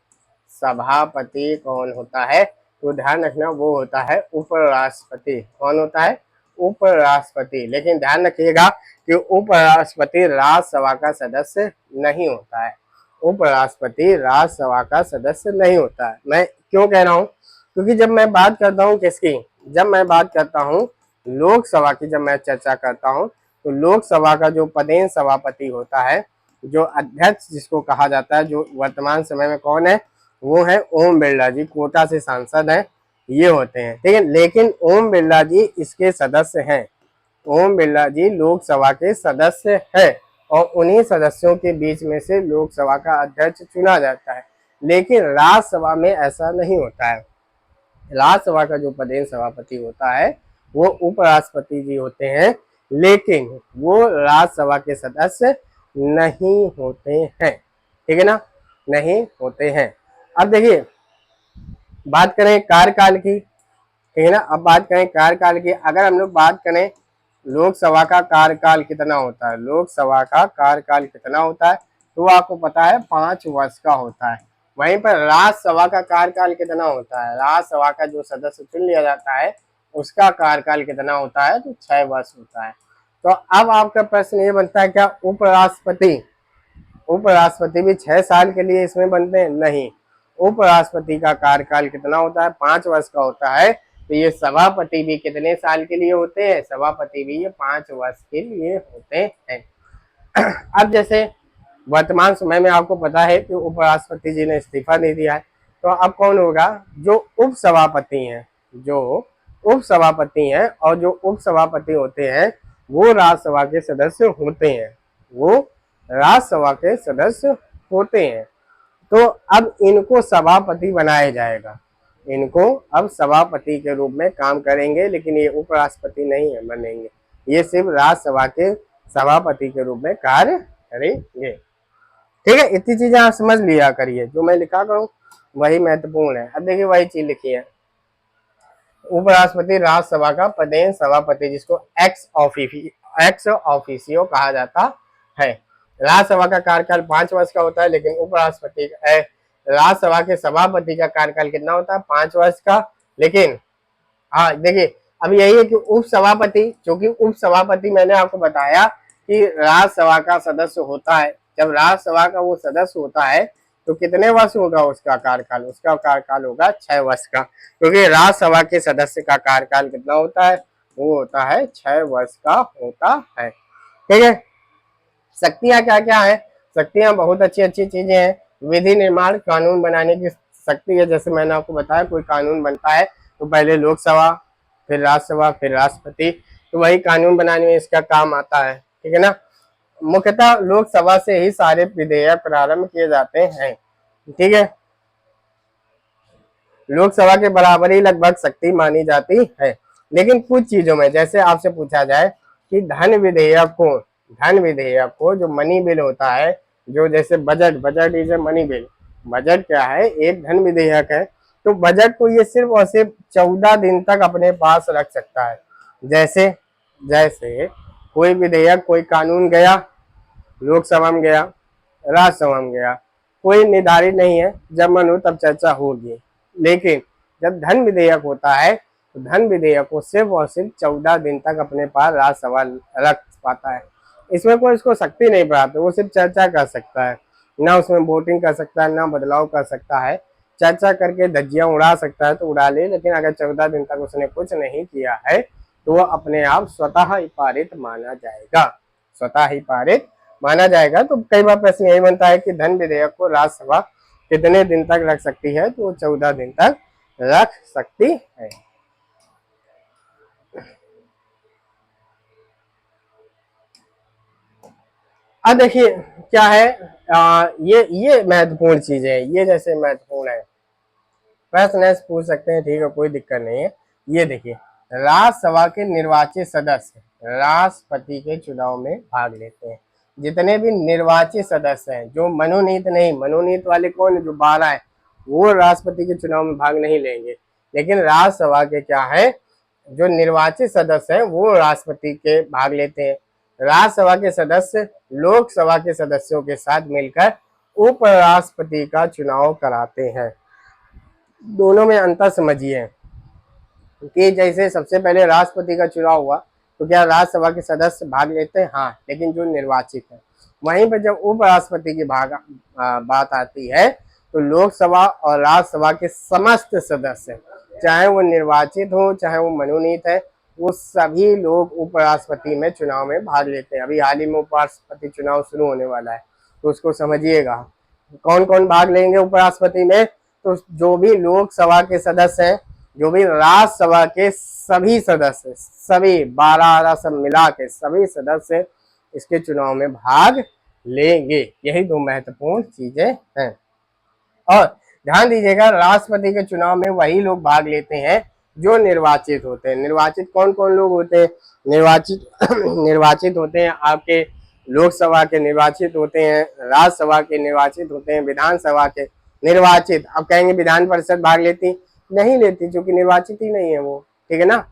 A: सभापति कौन होता है, तो ध्यान रखना वो होता है उपराष्ट्रपति। कौन होता है, उपराष्ट्रपति। लेकिन ध्यान रखिएगा कि उपराष्ट्रपति राज्यसभा का सदस्य नहीं होता है, उपराष्ट्रपति राज्यसभा का सदस्य नहीं होता है। मैं क्यों कह रहा हूँ, क्योंकि जब मैं बात करता हूँ किसकी, जब मैं बात करता हूँ लोकसभा की, जब मैं चर्चा करता हूँ तो लोकसभा का जो पदेन सभापति होता है, जो अध्यक्ष जिसको कहा जाता है, जो वर्तमान समय में कौन है, वो है ओम बिरला जी, कोटा से सांसद हैं, ये होते हैं, ठीक है। लेकिन ओम बिरला जी इसके सदस्य हैं, ओम बिरला जी लोकसभा के सदस्य हैं और उन्हीं सदस्यों के बीच में से लोकसभा का अध्यक्ष चुना जाता है। लेकिन राज्यसभा में ऐसा नहीं होता है। राज्यसभा का जो पदेन सभापति होता है वो उपराष्ट्रपति जी होते हैं, लेकिन वो राज्यसभा के सदस्य नहीं होते हैं, ठीक है ना, नहीं होते हैं। अब देखिए, बात करें कार्यकाल की, ठीक है ना। अब बात करें कार्यकाल की, अगर हम लोग बात करें लोकसभा का कार्यकाल कितना होता है, लोकसभा का कार्यकाल कितना होता है, तो आपको पता है 5 वर्ष का होता है। वहीं पर राज्यसभा का कार्यकाल कितना होता है, राज्यसभा का जो सदस्य चुन लिया जाता है उसका कार्यकाल कितना होता है, तो 6 वर्ष होता है। तो अब आपका प्रश्न ये बनता है, क्या उपराष्ट्रपति भी 6 साल के लिए इसमें बनते हैं, नहीं। उपराष्ट्रपति का कार्यकाल कितना होता है, 5 वर्ष का होता है। तो ये सभापति भी कितने साल के लिए होते हैं, सभापति भी ये 5 वर्ष के लिए होते हैं। अब जैसे वर्तमान समय में आपको पता है कि उपराष्ट्रपति जी ने इस्तीफा दे दिया है, तो अब कौन होगा, जो उपसभापति हैं, जो उपसभापति हैं और जो उपसभापति होते हैं वो राज्यसभा के सदस्य होते हैं, वो राज्यसभा के सदस्य होते हैं। तो अब इनको सभापति बनाया जाएगा, इनको अब सभापति के रूप में काम करेंगे, लेकिन ये उपराष्ट्रपति नहीं है बनेंगे, ये सिर्फ राज्यसभा के सभापति के रूप में कार्य करेंगे, ठीक है। इतनी चीजें आप समझ लिया करिए, जो मैं लिखा करूँ वही महत्वपूर्ण है। अब देखिए वही चीज लिखी है, उपराष्ट्रपति राज्यसभा का पदेन सभापति, जिसको एक्स ऑफिसियो कहा जाता है। राज्यसभा का कार्यकाल 5 वर्ष का होता है, लेकिन उपराष्ट्रपति राज्यसभा के सभापति का कार्यकाल कितना होता है, 5 वर्ष का। लेकिन हाँ देखिए, अब यही है कि उपसभापति, क्योंकि उपसभापति मैंने आपको बताया कि राज्यसभा का सदस्य होता है, जब राज्यसभा का वो सदस्य होता है तो कितने वर्ष होगा उसका कार्यकाल, उसका कार्यकाल होगा 6 वर्ष का, क्योंकि राज्यसभा के सदस्य का कार्यकाल कितना होता है, वो होता है 6 वर्ष का होता है, ठीक है। शक्तियां क्या क्या है, शक्तियां बहुत अच्छी अच्छी चीजें हैं। विधि निर्माण, कानून बनाने की शक्ति है। जैसे मैंने आपको बताया, कोई कानून बनता है तो पहले लोकसभा, फिर राज्यसभा, फिर राष्ट्रपति, तो वही कानून बनाने में इसका काम आता है, ठीक है ना। मुख्यतः लोकसभा से ही सारे विधेयक प्रारंभ किए जाते हैं, ठीक है। लोकसभा के बराबर ही लगभग शक्ति मानी जाती है, लेकिन कुछ चीजों में, जैसे आपसे पूछा जाए कि धन विधेयक को जो मनी बिल होता है, जो जैसे budget is a money bill, budget क्या है, एक धन विधेयक है। तो बजट को ये सिर्फ और सिर्फ 14 दिन तक अपने पास रख सकता है। जैसे कोई विधेयक, कोई कानून गया लोकसभा में, गया राज्यसभा में, गया, कोई निर्धारित नहीं है, जब मन हो तब चर्चा होगी। लेकिन जब धन विधेयक होता है तो धन विधेयक को सिर्फ और सिर्फ 14 दिन तक अपने पास राज्यसभा रख पाता है। इसमें कोई इसको शक्ति नहीं प्राप्त, वो सिर्फ चर्चा कर सकता है, ना उसमें वोटिंग कर सकता है, ना बदलाव कर सकता है। चर्चा करके धज्जियां उड़ा सकता है तो उड़ा ले, लेकिन अगर 14 दिन तक उसने कुछ नहीं किया है तो वह अपने आप स्वतः ही पारित माना जाएगा, स्वतः ही पारित माना जाएगा। तो कई बार प्रश्न यही बनता है कि धन विधेयक को राज्यसभा कितने दिन तक रख सकती है, तो वो 14 दिन तक रख सकती है। अब देखिए क्या है, ये महत्वपूर्ण चीज है, ये जैसे महत्वपूर्ण है, प्रश्न ऐसे पूछ सकते हैं, ठीक है, कोई दिक्कत नहीं है। ये देखिए, राज्यसभा के निर्वाचित सदस्य राष्ट्रपति के चुनाव में भाग लेते हैं। जितने भी निर्वाचित सदस्य हैं, जो मनोनीत नहीं, मनोनीत वाले कौन है, जो 12 है, वो राष्ट्रपति के चुनाव में भाग नहीं लेंगे। लेकिन राज्यसभा के क्या है, जो निर्वाचित सदस्य हैं वो राष्ट्रपति के भाग लेते हैं। राज्यसभा के सदस्य लोकसभा के सदस्यों के साथ मिलकर उपराष्ट्रपति का चुनाव कराते हैं। दोनों में अंतर समझिए कि जैसे सबसे पहले राष्ट्रपति का चुनाव हुआ तो क्या राज्यसभा के सदस्य भाग लेते हैं, हाँ, लेकिन जो निर्वाचित है। वहीं पर जब उपराष्ट्रपति की बात आती है तो लोकसभा और राज्यसभा के समस्त सदस्य, चाहे वो निर्वाचित हो चाहे वो मनोनीत है, वो सभी लोग उपराष्ट्रपति में चुनाव में भाग लेते हैं। अभी हाल ही में उपराष्ट्रपति चुनाव शुरू होने वाला है, तो उसको समझिएगा कौन कौन भाग लेंगे उपराष्ट्रपति में। तो जो भी लोकसभा के सदस्य हैं, जो भी राज्यसभा के सभी सदस्य, सभी 12 सब मिला के सभी सदस्य इसके चुनाव में भाग लेंगे। यही दो महत्वपूर्ण चीजें हैं। और ध्यान दीजिएगा, राष्ट्रपति के चुनाव में वही लोग भाग लेते हैं जो निर्वाचित होते हैं। निर्वाचित कौन कौन लोग होते हैं, निर्वाचित होते हैं आपके लोकसभा के निर्वाचित होते हैं, राज्यसभा के निर्वाचित होते हैं, विधानसभा के निर्वाचित। अब कहेंगे विधान परिषद भाग लेती, नहीं लेती, क्योंकि निर्वाचित ही नहीं है वो, ठीक है ना।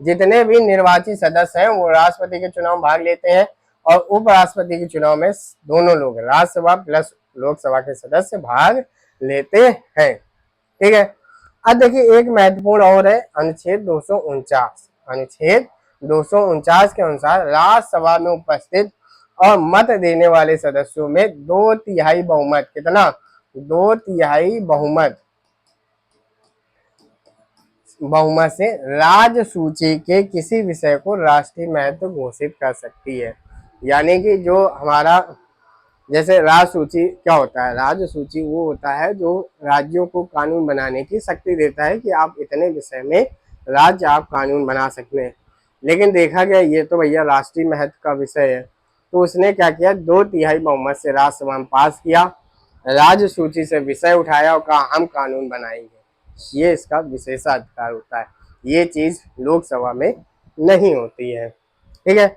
A: जितने भी निर्वाचित सदस्य हैं वो राष्ट्रपति के चुनाव में भाग लेते हैं और उपराष्ट्रपति के चुनाव में दोनों लोग, राज्यसभा प्लस लोकसभा के सदस्य भाग लेते हैं, ठीक है। अब देखिए एक महत्वपूर्ण और है, अनुच्छेद 249। अनुच्छेद 249 के अनुसार राज्यसभा में उपस्थित और मत देने वाले सदस्यों में 2/3 बहुमत, कितना, 2/3 बहुमत से राज्य सूची के किसी विषय को राष्ट्रीय महत्व घोषित कर सकती है। यानी कि जो हमारा जैसे राज्य सूची क्या होता है, राज्य सूची वो होता है जो राज्यों को कानून बनाने की शक्ति देता है कि आप इतने विषय में राज्य आप कानून बना सकते हैं। लेकिन देखा गया ये तो भैया राष्ट्रीय महत्व का विषय है, तो उसने क्या किया, 2/3 बहुमत से राज्यसभा में पास किया, राज्य सूची से विषय उठाया और कहा हम कानून बनाएंगे। ये इसका विशेषाधिकार होता है, ये चीज लोकसभा में नहीं होती है, ठीक है।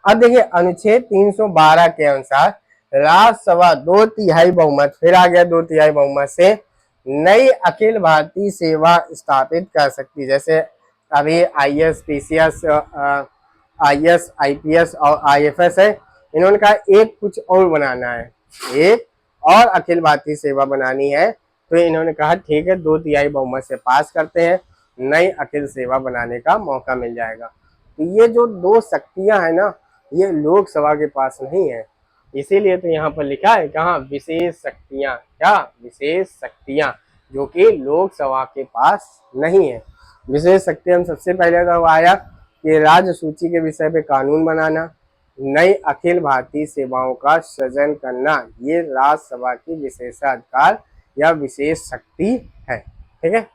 A: अब देखिए अनुच्छेद 312 के अनुसार राज्यसभा 2/3 बहुमत, फिर आ गया 2/3 बहुमत से नई अखिल भारतीय सेवा स्थापित कर सकती। जैसे अभी IAS, PCS, IS, IPS और IFS है, इन्होंने कहा एक कुछ और बनाना है, एक और अखिल भारतीय सेवा बनानी है, तो इन्होंने कहा ठीक है 2/3 बहुमत से पास करते हैं, नई अखिल सेवा बनाने का मौका मिल जाएगा। तो ये जो दो शक्तियां है ना, ये लोकसभा के पास नहीं है, इसीलिए तो यहाँ पर लिखा है कहाँ, विशेष शक्तियां, क्या, विशेष शक्तियां, जो कि लोकसभा के पास नहीं है। विशेष शक्तियां हम सबसे पहले तो आया कि राज्य सूची के विषय पे कानून बनाना, नई अखिल भारतीय सेवाओं का सृजन करना, ये राज्यसभा की विशेषाधिकार या विशेष शक्ति है, ठीक है।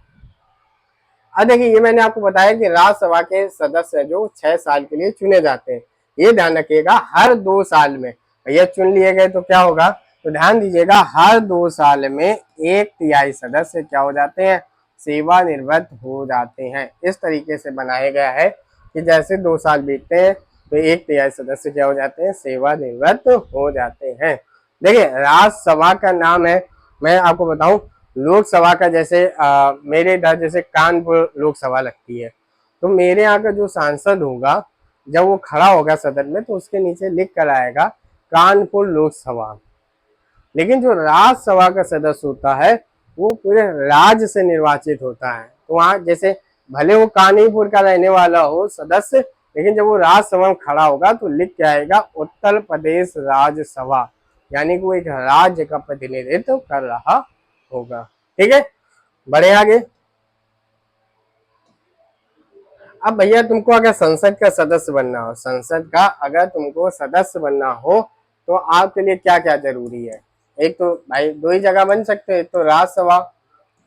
A: अब देखिए ये मैंने आपको बताया कि राज्यसभा के सदस्य जो 6 साल के लिए चुने जाते हैं, ये ध्यान रखिएगा हर 2 साल में भैया चुन लिए गए तो क्या होगा, तो ध्यान दीजिएगा हर 2 साल में 1/3 सदस्य क्या हो जाते हैं, सेवानिवृत्त हो जाते हैं। इस तरीके से बनाया गया है कि जैसे 2 साल बीतते हैं तो 1/3 सदस्य क्या हो जाते हैं, सेवानिवृत्त हो जाते हैं। देखिए राज्यसभा का नाम है, मैं आपको बताऊं लोकसभा का, जैसे मेरे इधर जैसे कानपुर लोकसभा लगती है, तो मेरे यहाँ का जो सांसद होगा जब वो खड़ा होगा सदन में तो उसके नीचे लिख कर आएगा कानपुर लोकसभा। लेकिन जो राज्यसभा का सदस्य होता है वो पूरे राज्य से निर्वाचित होता है। तो वहां जैसे भले वो कानपुर का रहने वाला हो सदस्य, लेकिन जब वो राज्यसभा में खड़ा होगा तो लिख के आएगा उत्तर प्रदेश राज्यसभा, यानी कि वो एक राज्य का प्रतिनिधित्व कर रहा होगा। ठीक है, बढ़े आगे। अब भैया तुमको अगर संसद का सदस्य बनना हो, संसद का अगर तुमको सदस्य बनना हो तो आपके लिए क्या क्या जरूरी है? एक तो भाई दो ही जगह बन सकते हैं, एक तो राज्यसभा,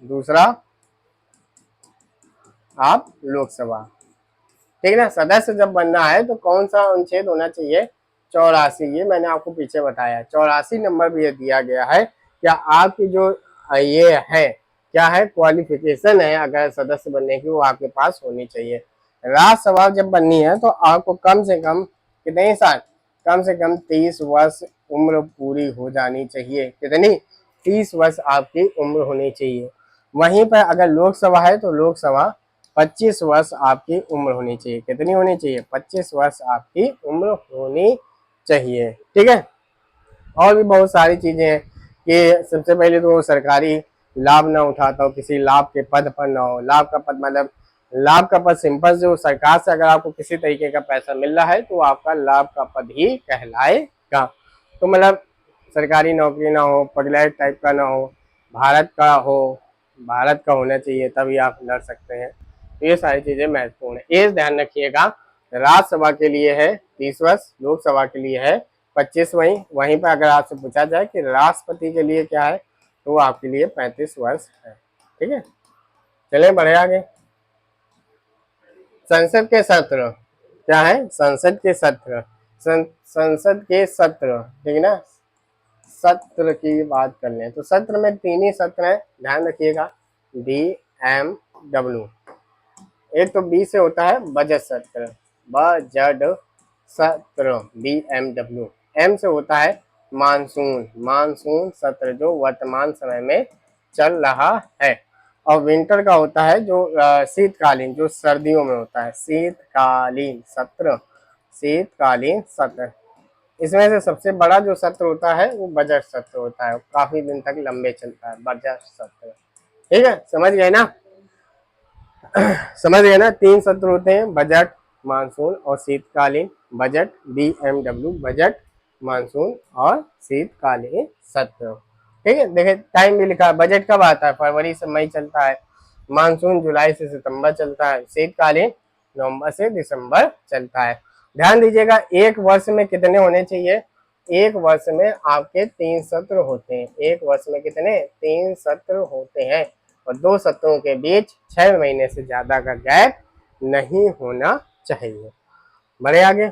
A: दूसरा आप लोकसभा। ठीक है ना। सदस्य जब बनना है तो कौन सा अनुच्छेद होना चाहिए? 84। ये मैंने आपको पीछे बताया, 84 नंबर भी ये दिया गया है। क्या आपकी जो ये है क्या है क्वालिफिकेशन है अगर सदस्य बनने की, वो आपके पास होनी चाहिए। राज्यसभा जब बननी है तो आपको कम से कम कितने साल? कम से कम 30 वर्ष उम्र पूरी हो जानी चाहिए। कितनी? 30 वर्ष आपकी उम्र होनी चाहिए। वहीं पर अगर लोकसभा है तो लोकसभा 25 वर्ष आपकी उम्र होनी चाहिए। कितनी होनी चाहिए? 25 वर्ष आपकी उम्र होनी चाहिए। ठीक है। और भी बहुत सारी चीजें हैं कि सबसे पहले तो सरकारी लाभ ना उठाता हो, किसी लाभ के पद पर ना हो। लाभ का पद मतलब लाभ का पद सिंपल, जो सरकार से अगर आपको किसी तरीके का पैसा मिल रहा है तो आपका लाभ का पद ही कहलाएगा। तो मतलब सरकारी नौकरी ना हो, पगलैट टाइप का ना हो, भारत का हो, भारत का होना चाहिए तभी आप लड़ सकते हैं। तो ये सारी चीजें महत्वपूर्ण है, ये ध्यान रखिएगा। राज्यसभा के लिए है 30 वर्ष, लोकसभा के लिए है 25। वहीं पर अगर आपसे पूछा जाए कि राष्ट्रपति के लिए क्या है तो वो आपके लिए 35 वर्ष है। ठीक है, चलिए बढ़े आगे। संसद के सत्र क्या है? संसद के सत्र, संसद के सत्र, ठीक है ना। सत्र की बात कर लें तो सत्र में 3 ही सत्र है, ध्यान रखिएगा। BMW। एक तो बी से होता है बजट सत्र, बजट सत्र BMW। एम से होता है मानसून, मानसून सत्र जो वर्तमान समय में चल रहा है। और विंटर का होता है जो शीतकालीन, जो सर्दियों में होता है, शीतकालीन सत्र, शीतकालीन सत्र। इसमें से सबसे बड़ा जो सत्र होता है वो बजट सत्र होता है, काफी दिन तक लंबे चलता है बजट सत्र। ठीक है, समझ गए ना? समझ गए ना? 3 सत्र होते हैं, बजट, मानसून और शीतकालीन। बजट BMW, बजट, मानसून और शीतकालीन सत्र। ठीक है, देखिए टाइम भी लिखा है। बजट कब आता है? फरवरी से मई चलता है। मानसून जुलाई से सितंबर चलता है। शीतकालीन नवंबर से दिसंबर चलता है। ध्यान दीजिएगा, एक वर्ष में कितने होने चाहिए? एक वर्ष में आपके 3 सत्र होते हैं। एक वर्ष में कितने? 3 सत्र होते हैं। और 2 सत्रों के बीच 6 महीने से ज्यादा का गैप नहीं होना चाहिए। बढ़े आगे।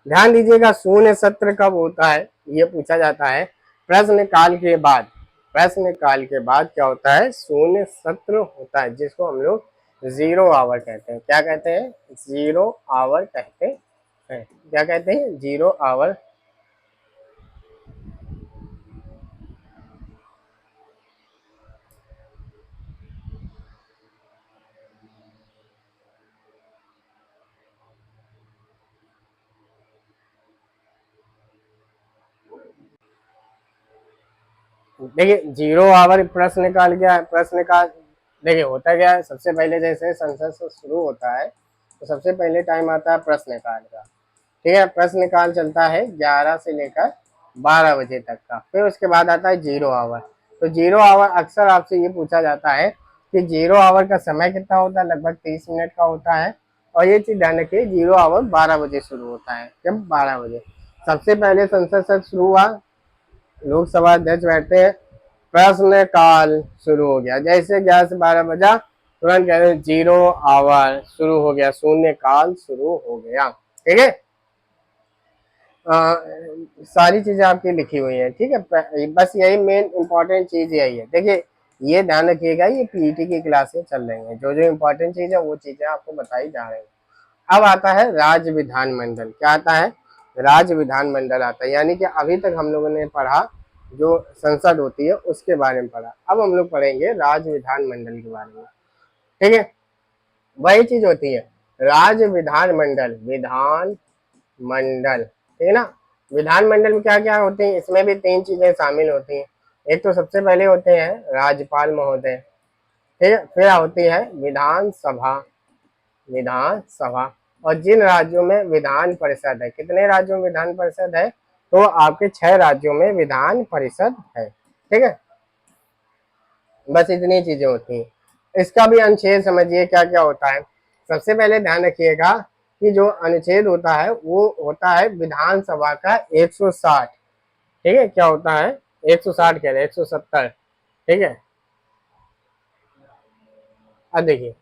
A: ध्यान दीजिएगा, शून्य सत्र कब होता है ये पूछा जाता है। प्रश्न काल के बाद, प्रश्न काल के बाद क्या होता है? शून्य सत्र होता है, जिसको हम लोग 0 आवर कहते हैं। क्या कहते हैं? 0 आवर कहते हैं। क्या कहते हैं? 0 आवर। देखिए 0 आवर प्रश्नकाल क्या है? प्रश्नकाल देखिए होता क्या है, सबसे पहले जैसे संसद से शुरू होता है तो सबसे पहले टाइम आता है प्रश्नकाल का। ठीक है, प्रश्नकाल चलता है 11 से लेकर 12 बजे तक का। फिर उसके बाद आता है 0 आवर। तो 0 आवर अक्सर आपसे ये पूछा जाता है कि 0 आवर का समय कितना होता है? लगभग 30 मिनट का होता है। और ये चीज ध्यान रखिए, 0 आवर 12 बजे शुरू होता है। जब 12 बजे सबसे पहले संसद सत्र शुरू हुआ, लोकसभा अध्यक्ष बैठते हैं, प्रश्न काल शुरू हो गया। जैसे 11 से 12 बजा तुरंत कहते हैं 0 आवर शुरू हो गया, शून्य काल शुरू हो गया। ठीक है, सारी चीजें आपकी लिखी हुई है। ठीक है, बस यही मेन इंपॉर्टेंट चीज यही है। देखिए ये ध्यान रखिएगा, ये पीईटी की क्लासें चल रही हैं, जो जो इम्पोर्टेंट चीज है वो चीजें आपको बताई जा रही है। अब आता है राज्य विधानमंडल। क्या आता है? राज्य विधानमंडल आता है। यानी कि अभी तक हम लोगों ने पढ़ा जो संसद होती है उसके बारे में पढ़ा, अब हम लोग पढ़ेंगे राज्य विधानमंडल के बारे में। ठीक है, वही चीज होती है राज्य विधानमंडल, विधानमंडल, ठीक है ना। विधानमंडल में क्या क्या होते हैं, इसमें भी 3 चीजें शामिल होती हैं। एक तो सबसे पहले होते हैं राज्यपाल महोदय, ठीक है, फिर होती है विधानसभा, विधानसभा, और जिन राज्यों में विधान परिषद है, कितने राज्यों में विधान परिषद है, तो आपके 6 राज्यों में विधान परिषद है, ठीक है। बस इतनी चीजें होती हैं। इसका भी अनुच्छेद समझिए क्या क्या होता है। सबसे पहले ध्यान रखिएगा कि जो अनुच्छेद होता है वो होता है विधानसभा का 160, ठीक है, क्या होता है 160 कह रहे हैं 170, ठीक है। अब देखिए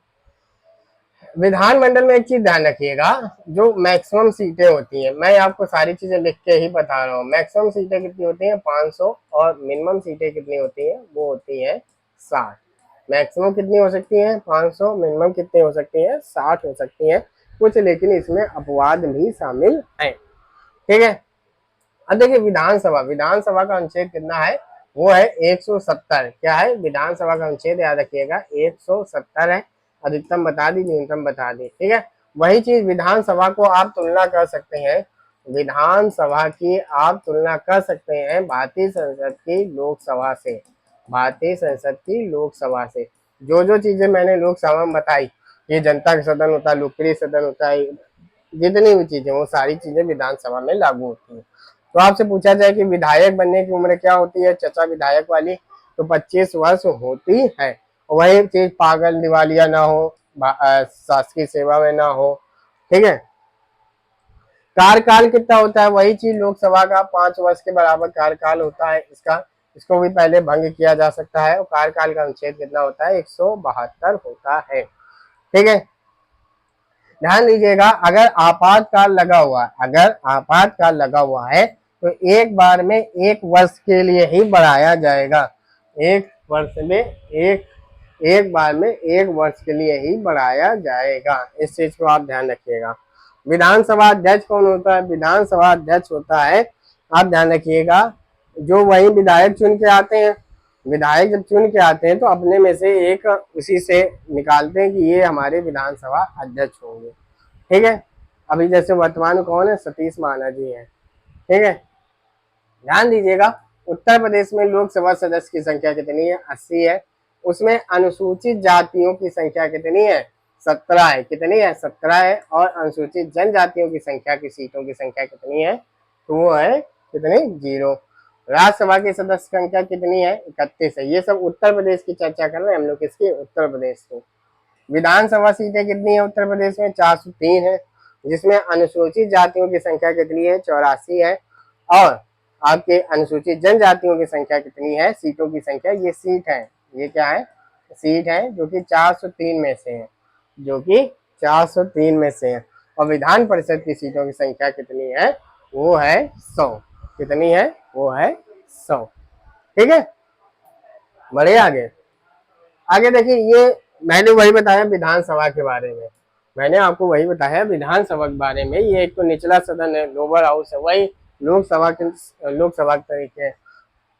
A: विधानमंडल में एक चीज ध्यान रखिएगा, जो मैक्सिमम सीटें होती हैं, मैं आपको सारी चीजें लिख के ही बता रहा हूँ। मैक्सिमम सीटें कितनी होती हैं 500, और मिनिमम सीटें कितनी होती हैं, वो होती हैं 60। मैक्सिमम कितनी हो सकती हैं 500, मिनिमम कितनी हो सकती हैं 60 हो सकती हैं कुछ, लेकिन इसमें अपवाद भी शामिल है, ठीक है। अब देखिए विधानसभा, विधानसभा का अनुच्छेद कितना है, वो है 170। क्या है विधानसभा का अनुच्छेद, याद रखिएगा 170 है। अधिकतम बता दी, न्यूनतम बता दी, ठीक है। वही चीज विधानसभा को आप तुलना कर सकते हैं, विधानसभा की आप तुलना कर सकते हैं भारतीय संसद की लोकसभा से, भारतीय संसद की लोकसभा से। जो जो चीजें मैंने लोकसभा में बताई, ये जनता का सदन होता है, लोकप्रिय सदन होता है, जितनी भी चीजें वो सारी चीजें विधानसभा में लागू होती हैं। तो आपसे पूछा जाए कि विधायक बनने की उम्र क्या होती है चचा विधायक वाली, तो 25 वर्ष होती है। वही चीज पागल दिवालिया ना हो, शासकीय सेवा में ना हो, ठीक है। कार्यकाल कितना होता है, वही चीज लोकसभा का 5 वर्ष के बराबर कार्यकाल होता है इसका, इसको भी पहले भंग किया जा सकता है। और कार्यकाल का अनुच्छेद कितना होता है 172 होता है, ठीक है। ध्यान दीजिएगा अगर आपातकाल लगा हुआ है, अगर आपातकाल लगा हुआ है तो एक बार में 1 वर्ष के लिए ही बढ़ाया जाएगा, 1 वर्ष में एक बार में 1 वर्ष के लिए ही बढ़ाया जाएगा। इस चीज को आप ध्यान रखिएगा। विधानसभा अध्यक्ष कौन होता है, विधानसभा अध्यक्ष होता है, आप ध्यान रखिएगा, जो वही विधायक चुन के आते हैं। विधायक जब चुन के आते हैं तो अपने में से एक उसी से निकालते हैं कि ये हमारे विधानसभा अध्यक्ष होंगे, ठीक है। अभी जैसे वर्तमान में कौन है, सतीश महाना जी हैं, ठीक है। ध्यान दीजिएगा उत्तर प्रदेश में लोकसभा सदस्य की संख्या कितनी है, 80 है। उसमें अनुसूचित जातियों की संख्या कितनी है, 17 है, कितनी है 17 है। और अनुसूचित जनजातियों की संख्या की सीटों की संख्या कितनी है, तो वो है कितनी 0। राज्यसभा की सदस्य संख्या कितनी है, 31 है। ये सब उत्तर प्रदेश की चर्चा कर रहे हैं हम लोग, किसकी, उत्तर प्रदेश की। विधानसभा सीटें कितनी है उत्तर प्रदेश में, 403 है, जिसमें अनुसूचित जातियों की संख्या कितनी है, 84 है। और आपके अनुसूचित जनजातियों की संख्या कितनी है, सीटों की संख्या, ये सीट है, ये क्या है, सीट है, जो कि 403 में से है, जो कि 403 में से है। और विधान परिषद की सीटों की संख्या कितनी है, वो है 100, कितनी है, वो है 100, ठीक है। बढ़े आगे, आगे देखिए, ये मैंने वही बताया विधानसभा के बारे में, मैंने आपको वही बताया विधानसभा के बारे में। ये एक तो निचला सदन है, लोअर हाउस है, वही लोकसभा के तरीके है।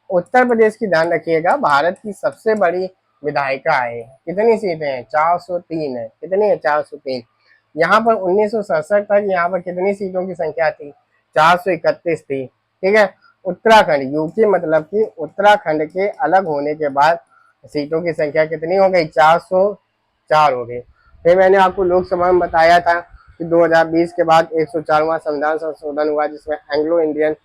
A: उत्तर प्रदेश की ध्यान रखिएगा, भारत की सबसे बड़ी विधायिका है, कितनी सीटें हैं, 403 है, कितनी है 403। यहाँ पर 1967 तक यहाँ पर कितनी सीटों की संख्या थी, 431 थी, ठीक है। उत्तराखंड, यूपी मतलब कि उत्तराखंड के अलग होने के बाद सीटों की संख्या कितनी हो गई, 404 हो गई। फिर मैंने आपको लोकसभा में बताया था कि 2020 के बाद 104वां संविधान संशोधन हुआ, जिसमें एंग्लो इंडियन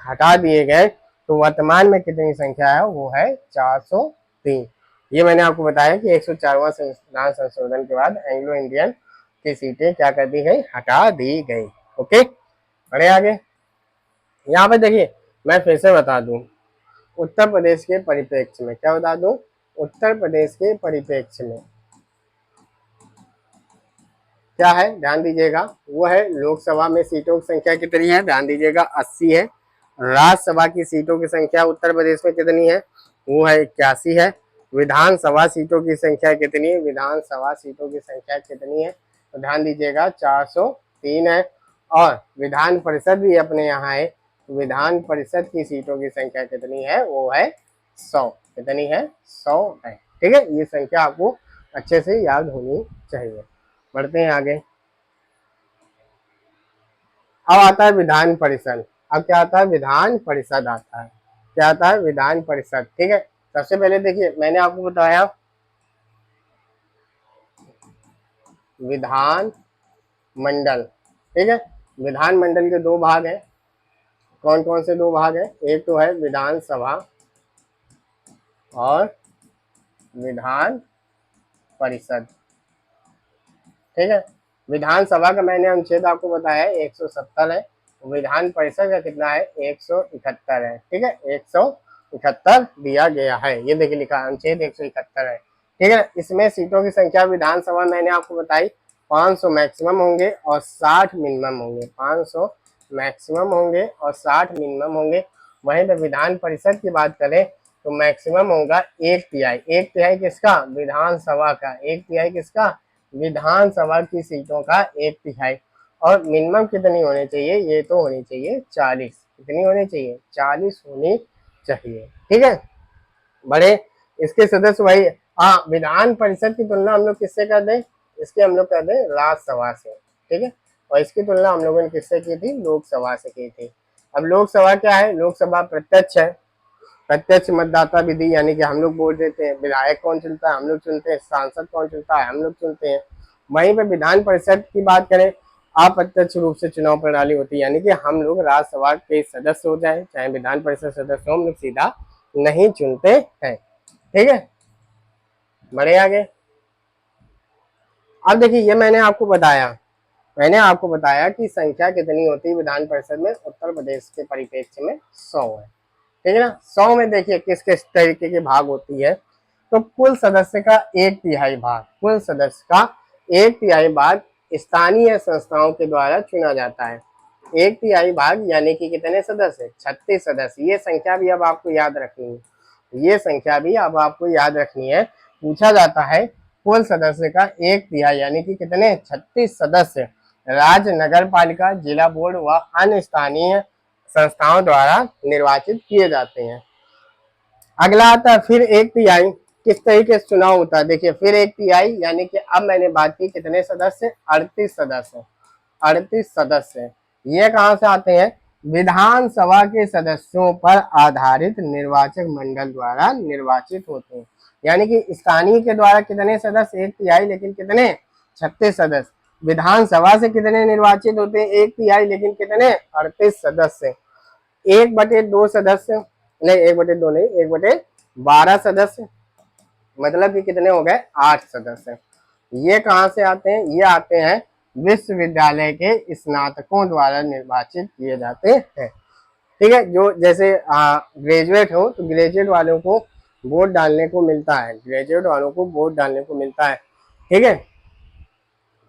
A: हटा दिए गए, तो वर्तमान में कितनी संख्या है, वो है 403। ये मैंने आपको बताया कि 104वां संविधान संशोधन के बाद एंग्लो इंडियन की सीटें क्या कर दी गई, हटा दी गई, ओके। बढ़े आगे, यहाँ पे देखिए मैं फिर से बता दूं, उत्तर प्रदेश के परिप्रेक्ष्य में, क्या बता दूं, उत्तर प्रदेश के परिप्रेक्ष्य में क्या है, ध्यान दीजिएगा, वो है लोकसभा में सीटों की संख्या कितनी है, ध्यान दीजिएगा 80 है। राज्यसभा की सीटों की संख्या उत्तर प्रदेश में कितनी है, वो है 81 है। विधानसभा सीटों की संख्या कितनी है, विधानसभा सीटों की संख्या कितनी है, तो ध्यान दीजिएगा 403 है। और विधान परिषद भी अपने यहाँ है, विधान परिषद की सीटों की संख्या कितनी है, वो है 100, कितनी है 100 है, ठीक है। ये संख्या आपको अच्छे से याद होनी चाहिए। बढ़ते हैं आगे। अब आता है विधान परिषद। अब क्या आता है? विधान परिषद आता है। क्या आता है? विधान परिषद। ठीक है, सबसे पहले देखिए मैंने आपको बताया विधान मंडल। ठीक है, विधान मंडल के दो भाग हैं। कौन कौन से दो भाग हैं? एक तो है विधानसभा और विधान परिषद। ठीक है, विधानसभा का मैंने अनुच्छेद आपको बताया है 170 है, विधान परिषद का कितना है? 171 है। ठीक है, 171 दिया गया है, ये देखिए लिखा अनुच्छेद 171 है। ठीक है, इसमें सीटों की संख्या विधानसभा मैंने आपको बताई 500 मैक्सिमम होंगे और 60 मिनिमम होंगे। 500 मैक्सिमम होंगे और 60 मिनिमम होंगे। वहीं पर विधान परिषद की बात करें तो मैक्सिमम होगा 1/3। 1/3 किसका? विधानसभा का। 1/3 किसका? विधानसभा की सीटों का 1/3। और मिनिमम कितनी होनी चाहिए? ये तो होनी चाहिए 40। कितनी होनी चाहिए? 40 होनी चाहिए। ठीक है, बड़े इसके सदस्य वही। हाँ, विधान परिषद की तुलना हम लोग किससे कर दें? इसके हम लोग कर दें राज्यसभा से। ठीक है, और इसकी तुलना हम लोगों ने किससे की थी? लोकसभा से की थी। अब लोकसभा क्या है? लोकसभा प्रत्यक्ष है। प्रत्यक्ष मतदाता विधि, यानी कि हम लोग वोट देते हैं। विधायक कौन चुनता है? हम लोग चुनते हैं। सांसद कौन चुनता है? हम लोग चुनते हैं। वहीं पे विधान परिषद की बात करें, अप्रत्यक्ष रूप से चुनाव प्रणाली होती है, यानी कि हम लोग राज्यसभा के सदस्य हो जाए चाहे विधान परिषद सदस्य हो, हम लोग सीधा नहीं चुनते हैं। ठीक है, बढ़े आगे। अब देखिए, ये मैंने आपको बताया कि संख्या कितनी होती है विधान परिषद में। उत्तर प्रदेश के परिप्रेक्ष्य में 100 है। ठीक है ना, 100 में देखिए किस किस तरीके की भाग होती है। तो कुल सदस्य का 1/3 भाग, कुल सदस्य का 1/3 भाग स्थानीय संस्थाओं के द्वारा चुना जाता है। 1/3 भाग यानी कि कितने सदस्य? 36 सदस्य। ये संख्या भी अब आपको याद रखनी है। ये संख्या भी अब आपको याद रखनी है। पूछा जाता है कुल सदस्य का 1/3 यानी कि कितने? 36 सदस्य राज्य, नगर पालिका, जिला बोर्ड व अन्य स्थानीय संस्थाओं द्वारा निर्वाचित किए जाते हैं। अगला आता है फिर 1/3। किस तरीके से चुनाव होता है? देखिए, फिर 1/3 यानी कि अब मैंने बात की कितने सदस्य? 38 सदस्य। 38 सदस्य ये कहां से आते हैं? विधानसभा के सदस्यों पर आधारित निर्वाचक मंडल द्वारा निर्वाचित होते हैं। यानी कि स्थानीय के द्वारा कितने सदस्य? 1/3, लेकिन कितने? 36 सदस्य। विधानसभा से कितने निर्वाचित होते हैं? 1/3, लेकिन कितने? 38 सदस्य। 1/2 सदस्य, नहीं 1/2 नहीं, 1/12 सदस्य, मतलब कि कितने हो गए? 8 सदस्य। ये कहां से आते हैं? ये आते हैं विश्वविद्यालय के स्नातकों द्वारा निर्वाचित किए जाते हैं। ठीक है, जो जैसे ग्रेजुएट हो तो ग्रेजुएट वालों को वोट डालने को मिलता है। ग्रेजुएट वालों को वोट डालने को मिलता है। ठीक है,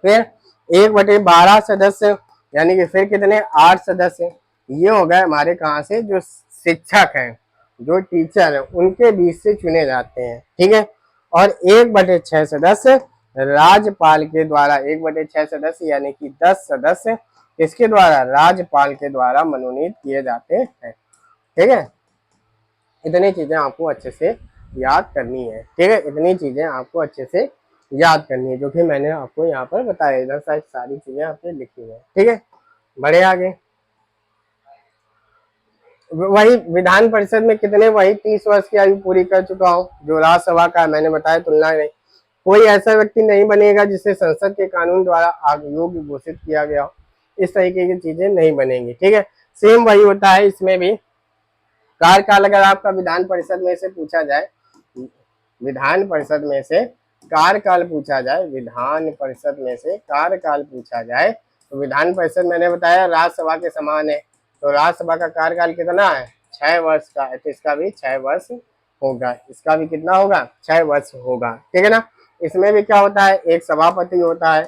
A: फिर 1/12 सदस्य यानी कि फिर कितने? 8 सदस्य। ये हो गए हमारे कहाँ से? जो शिक्षक हैं, जो टीचर हैं, उनके बीच से चुने जाते हैं। ठीक है, और 1/6 सदस्य राज्यपाल के द्वारा, 1/6 सदस्य यानी कि 10 सदस्य इसके द्वारा राज्यपाल के द्वारा मनोनीत किए जाते हैं। ठीक है, इतनी चीजें आपको अच्छे से याद करनी है। ठीक है, इतनी चीजें आपको अच्छे से याद करनी है जो कि मैंने आपको यहाँ पर बताया। इधर सारी चीजें आपने लिखी है। ठीक है, बढ़े आगे। वही विधान परिषद में कितने? वही 30 वर्ष की आयु पूरी कर चुका हो, जो राज्यसभा का मैंने बताया तुलना नहीं। कोई ऐसा व्यक्ति नहीं बनेगा जिसे संसद के कानून द्वारा योग्य घोषित किया गया हो। इस तरीके की चीजें नहीं बनेंगी। ठीक है, सेम वही होता है इसमें भी। कार्यकाल अगर आपका विधान परिषद में से पूछा जाए, विधान परिषद में से कार्यकाल पूछा जाए, विधान परिषद में से कार्यकाल पूछा जाए, तो विधान परिषद मैंने बताया राज्यसभा के समान है। तो राज्यसभा का कार्यकाल कितना है? 6 वर्ष का है, तो इसका भी 6 वर्ष होगा। इसका भी कितना होगा? 6 वर्ष होगा। ठीक है ना, इसमें भी क्या होता है? एक सभापति होता है,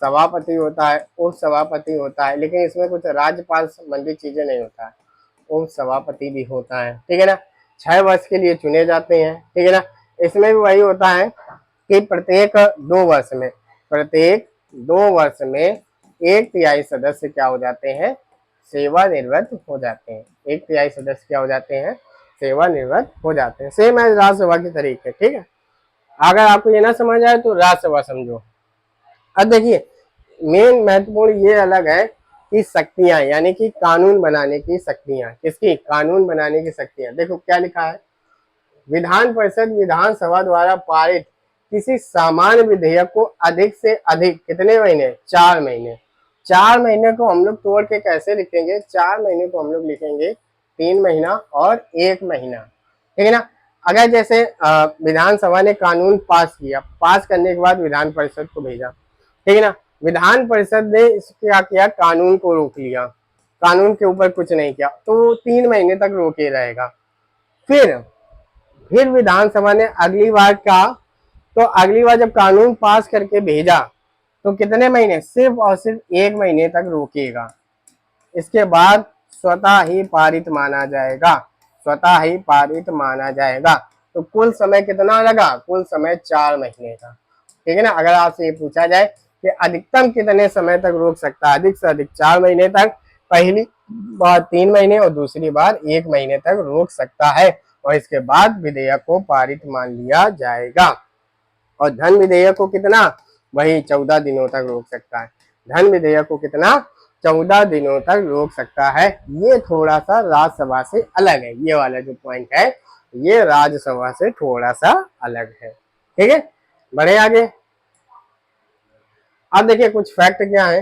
A: सभापति होता है, उप सभापति होता है, लेकिन इसमें कुछ राज्यपाल संबंधी चीजें नहीं होता है। उप सभापति भी होता है। ठीक है ना, 6 वर्ष के लिए चुने जाते हैं। ठीक है ना, इसमें भी वही होता है कि प्रत्येक 2 वर्ष में 1/3 सदस्य क्या हो जाते हैं? सेवानिवृत्त हो जाते हैं। 1/3 सदस्य क्या हो जाते हैं? सेवानिवृत्त हो जाते हैं। सेम एज राज्यसभा के तरीके। ठीक है, अगर आपको ये ना समझ आए तो राज्यसभा समझो। अब देखिए मेन महत्वपूर्ण ये अलग है कि शक्तियां, यानी कि कानून बनाने की शक्तियां, किसकी, कानून बनाने की शक्तियां। देखो क्या लिखा है, विधान परिषद विधानसभा द्वारा पारित किसी सामान्य विधेयक को अधिक से अधिक कितने महीने, 4 महीने। 4 महीने को हम लोग तोड़ के कैसे लिखेंगे, 4 महीने को हम लोग लिखेंगे 3 महीना और 1 महीना, ठीक है ना। अगर जैसे विधानसभा ने कानून पास किया, पास करने के बाद विधान परिषद को भेजा, ठीक है ना, विधान परिषद ने क्या किया, कानून को रोक लिया, कानून के ऊपर कुछ नहीं किया, तो 3 महीने तक रोके रहेगा। फिर विधानसभा ने अगली बार कहा, तो अगली बार जब कानून पास करके भेजा तो कितने महीने, सिर्फ और सिर्फ 1 महीने तक रोकेगा। इसके बाद स्वतः ही पारित माना जाएगा, स्वतः ही पारित माना जाएगा। तो कुल समय कितना लगा, कुल समय 4 महीने का, ठीक है ना। अगर आपसे ये पूछा जाए कि अधिकतम कितने समय तक रोक सकता है, अधिक से अधिक 4 महीने तक, पहली बार 3 महीने और दूसरी बार 1 महीने तक रोक सकता है, और इसके बाद विधेयक को पारित मान लिया जाएगा। और धन विधेयक को कितना, वही 14 दिनों तक रोक सकता है। धन विधेयक को कितना, 14 दिनों तक रोक सकता है। ये थोड़ा सा राज्यसभा से अलग है, ये वाला जो पॉइंट है ये राज्यसभा से थोड़ा सा अलग है, ठीक है। बढ़े आगे। अब देखिए कुछ फैक्ट क्या है,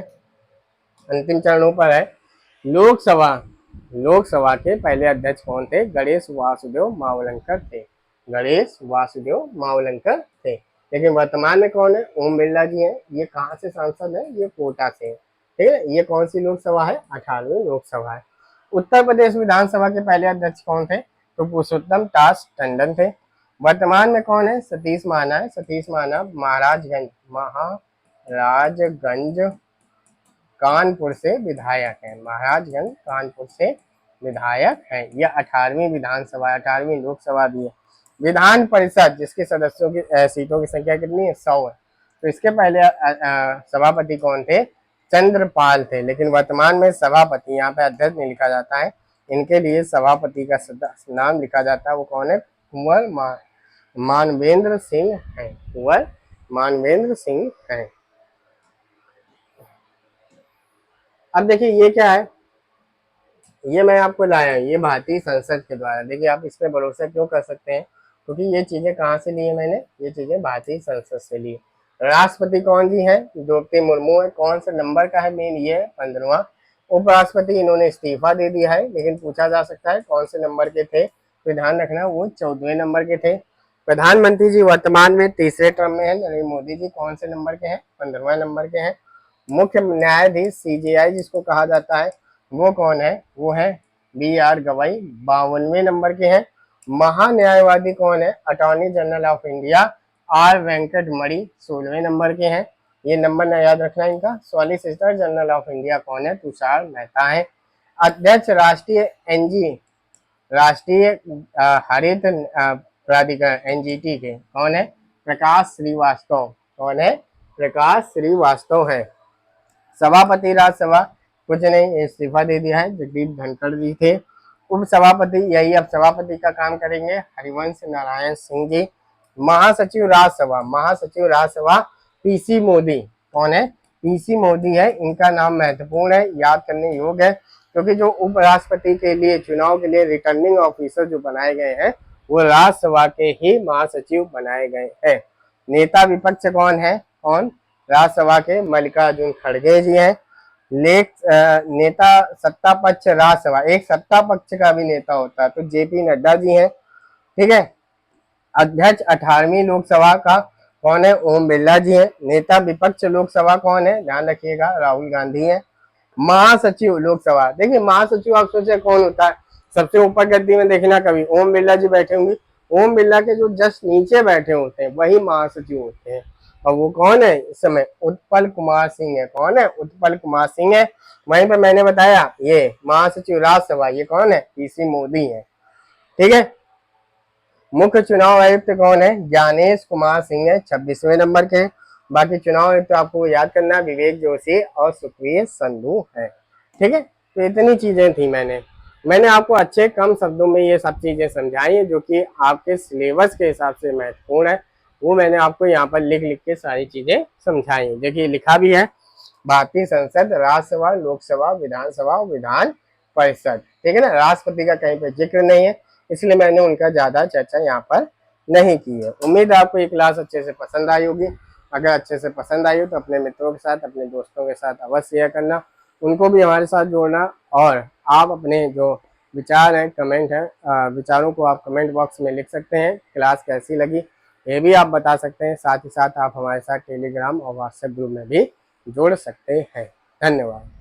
A: अंतिम चरणों पर है। लोकसभा, लोकसभा के पहले अध्यक्ष कौन थे, गणेश वासुदेव मावलंकर थे, गणेश वासुदेव मावलंकर थे। लेकिन वर्तमान में कौन है, ओम बिरला जी हैं। ये कहाँ से सांसद है, ये कोटा से, ठीक है। ये कौन सी लोकसभा है, 18वीं लोकसभा है। उत्तर प्रदेश विधानसभा के पहले अध्यक्ष कौन थे, तो पुरुषोत्तम दास टंडन थे। वर्तमान में कौन है, सतीश महाना है, सतीश महाना महाराजगंज, महाराजगंज कानपुर से विधायक है, महाराजगंज कानपुर से विधायक है। यह 18वीं विधानसभा, 18वीं लोकसभा भी है। विधान परिषद जिसके सदस्यों की सीटों की संख्या कितनी है, 100 है। तो इसके पहले सभापति कौन थे, चंद्रपाल थे। लेकिन वर्तमान में सभापति, यहाँ पे अध्यक्ष नहीं लिखा जाता है, इनके लिए सभापति का नाम लिखा जाता है, वो कौन है, कुंवर मानवेंद्र सिंह है, कुंवर मानवेंद्र सिंह है। अब देखिए ये क्या है, ये मैं आपको लाया, ये भारतीय संसद के द्वारा। देखिए आप इस पर भरोसा क्यों कर सकते हैं, क्योंकि ये चीजें कहाँ से ली है मैंने, ये चीजें भारतीय संसद से ली। राष्ट्रपति कौन जी है, द्रौपदी मुर्मू है। कौन से नंबर का है, मेन ये है 15वां। उपराष्ट्रपति इन्होंने इस्तीफा दे दिया है, लेकिन पूछा जा सकता है कौन से नंबर के थे, तो ध्यान रखना वो 14वें नंबर के थे। प्रधानमंत्री जी वर्तमान में तीसरे टर्म में है, नरेंद्र मोदी जी कौन से नंबर के हैं, 15वें नंबर के हैं। मुख्य न्यायाधीश सीजेआई जिसको कहा जाता है, वो कौन है, वो है BR गवाई, 52वें नंबर के हैं। महान्यायवादी कौन है, attorney general of India R Venkat Mani, 16वें नंबर के हैं। ये नंबर ना याद रखना इनका। सॉलिसिटर जनरल ऑफ इंडिया कौन है, तुषार मेहता है। अध्यक्ष राष्ट्रीय एनजी, राष्ट्रीय हरित प्राधिकरण NGT के कौन है, प्रकाश श्रीवास्तव, कौन है, प्रकाश श्रीवास्तव है। सभापति राज्यसभा कुछ नहीं, इस्तीफा दे दिया है, जगदीप धनखड़ जी थे। उप सभापति, यही अब सभापति का काम करेंगे, हरिवंश नारायण सिंह जी। महासचिव राज्यसभा, महासचिव राज्यसभा PC मोदी, कौन है, PC मोदी है। इनका नाम महत्वपूर्ण है, याद करने योग्य है, क्योंकि जो उपराष्ट्रपति के लिए चुनाव के लिए रिटर्निंग ऑफिसर जो बनाए गए हैं वो राज्यसभा के ही महासचिव बनाए गए हैं। नेता विपक्ष कौन है, कौन, राज्यसभा के मल्लिकार्जुन खड़गे जी हैं। नेता सत्ता पक्ष राज्यसभा, एक सत्ता पक्ष का भी नेता होता है, तो JP नड्डा जी हैं, ठीक है। अध्यक्ष 18वीं लोकसभा का कौन है, ओम बिरला जी हैं। नेता विपक्ष लोकसभा कौन है, ध्यान रखिएगा, राहुल गांधी हैं। महासचिव लोकसभा, देखिए महासचिव आप सोचे कौन होता है, सबसे ऊपर गद्दी में देखना कभी ओम बिरला जी बैठे होंगे, ओम बिरला के जो जस्ट नीचे बैठे होते हैं वही महासचिव होते हैं। और वो कौन है इस समय, उत्पल कुमार सिंह है। कौन है, उत्पल कुमार सिंह है। वहीं पर मैंने बताया ये महासचिव राज्यसभा, ये कौन है, PC मोदी है, ठीक है। मुख्य चुनाव आयुक्त कौन है, ज्ञानेश कुमार सिंह है, 26वें नंबर के। बाकी चुनाव आयुक्त आपको याद करना है, विवेक जोशी और सुखवीर संधू है, ठीक है। तो इतनी चीजें थी, मैंने आपको अच्छे कम शब्दों में ये सब चीजें समझाई हैं, जो कि आपके सिलेबस के हिसाब से महत्वपूर्ण है। वो मैंने आपको यहाँ पर लिख लिख के सारी चीजें समझाई हैं। देखिए लिखा भी है, भारतीय संसद, राज्यसभा, लोकसभा, विधानसभा, विधान परिषद, ठीक है ना। राष्ट्रपति का कहीं पे जिक्र नहीं है, इसलिए मैंने उनका ज्यादा चर्चा यहाँ पर नहीं की है। उम्मीद है आपको ये क्लास अच्छे से पसंद आई होगी। अगर अच्छे से पसंद आई हो तो अपने मित्रों के साथ, अपने दोस्तों के साथ अवश्य शेयर करना, उनको भी हमारे साथ जोड़ना। और आप अपने जो विचार हैं, कमेंट हैं, विचारों को आप कमेंट बॉक्स में लिख सकते हैं। क्लास कैसी लगी ये भी आप बता सकते हैं। साथ ही साथ आप हमारे साथ टेलीग्राम और व्हाट्सएप ग्रुप में भी जोड़ सकते हैं। धन्यवाद।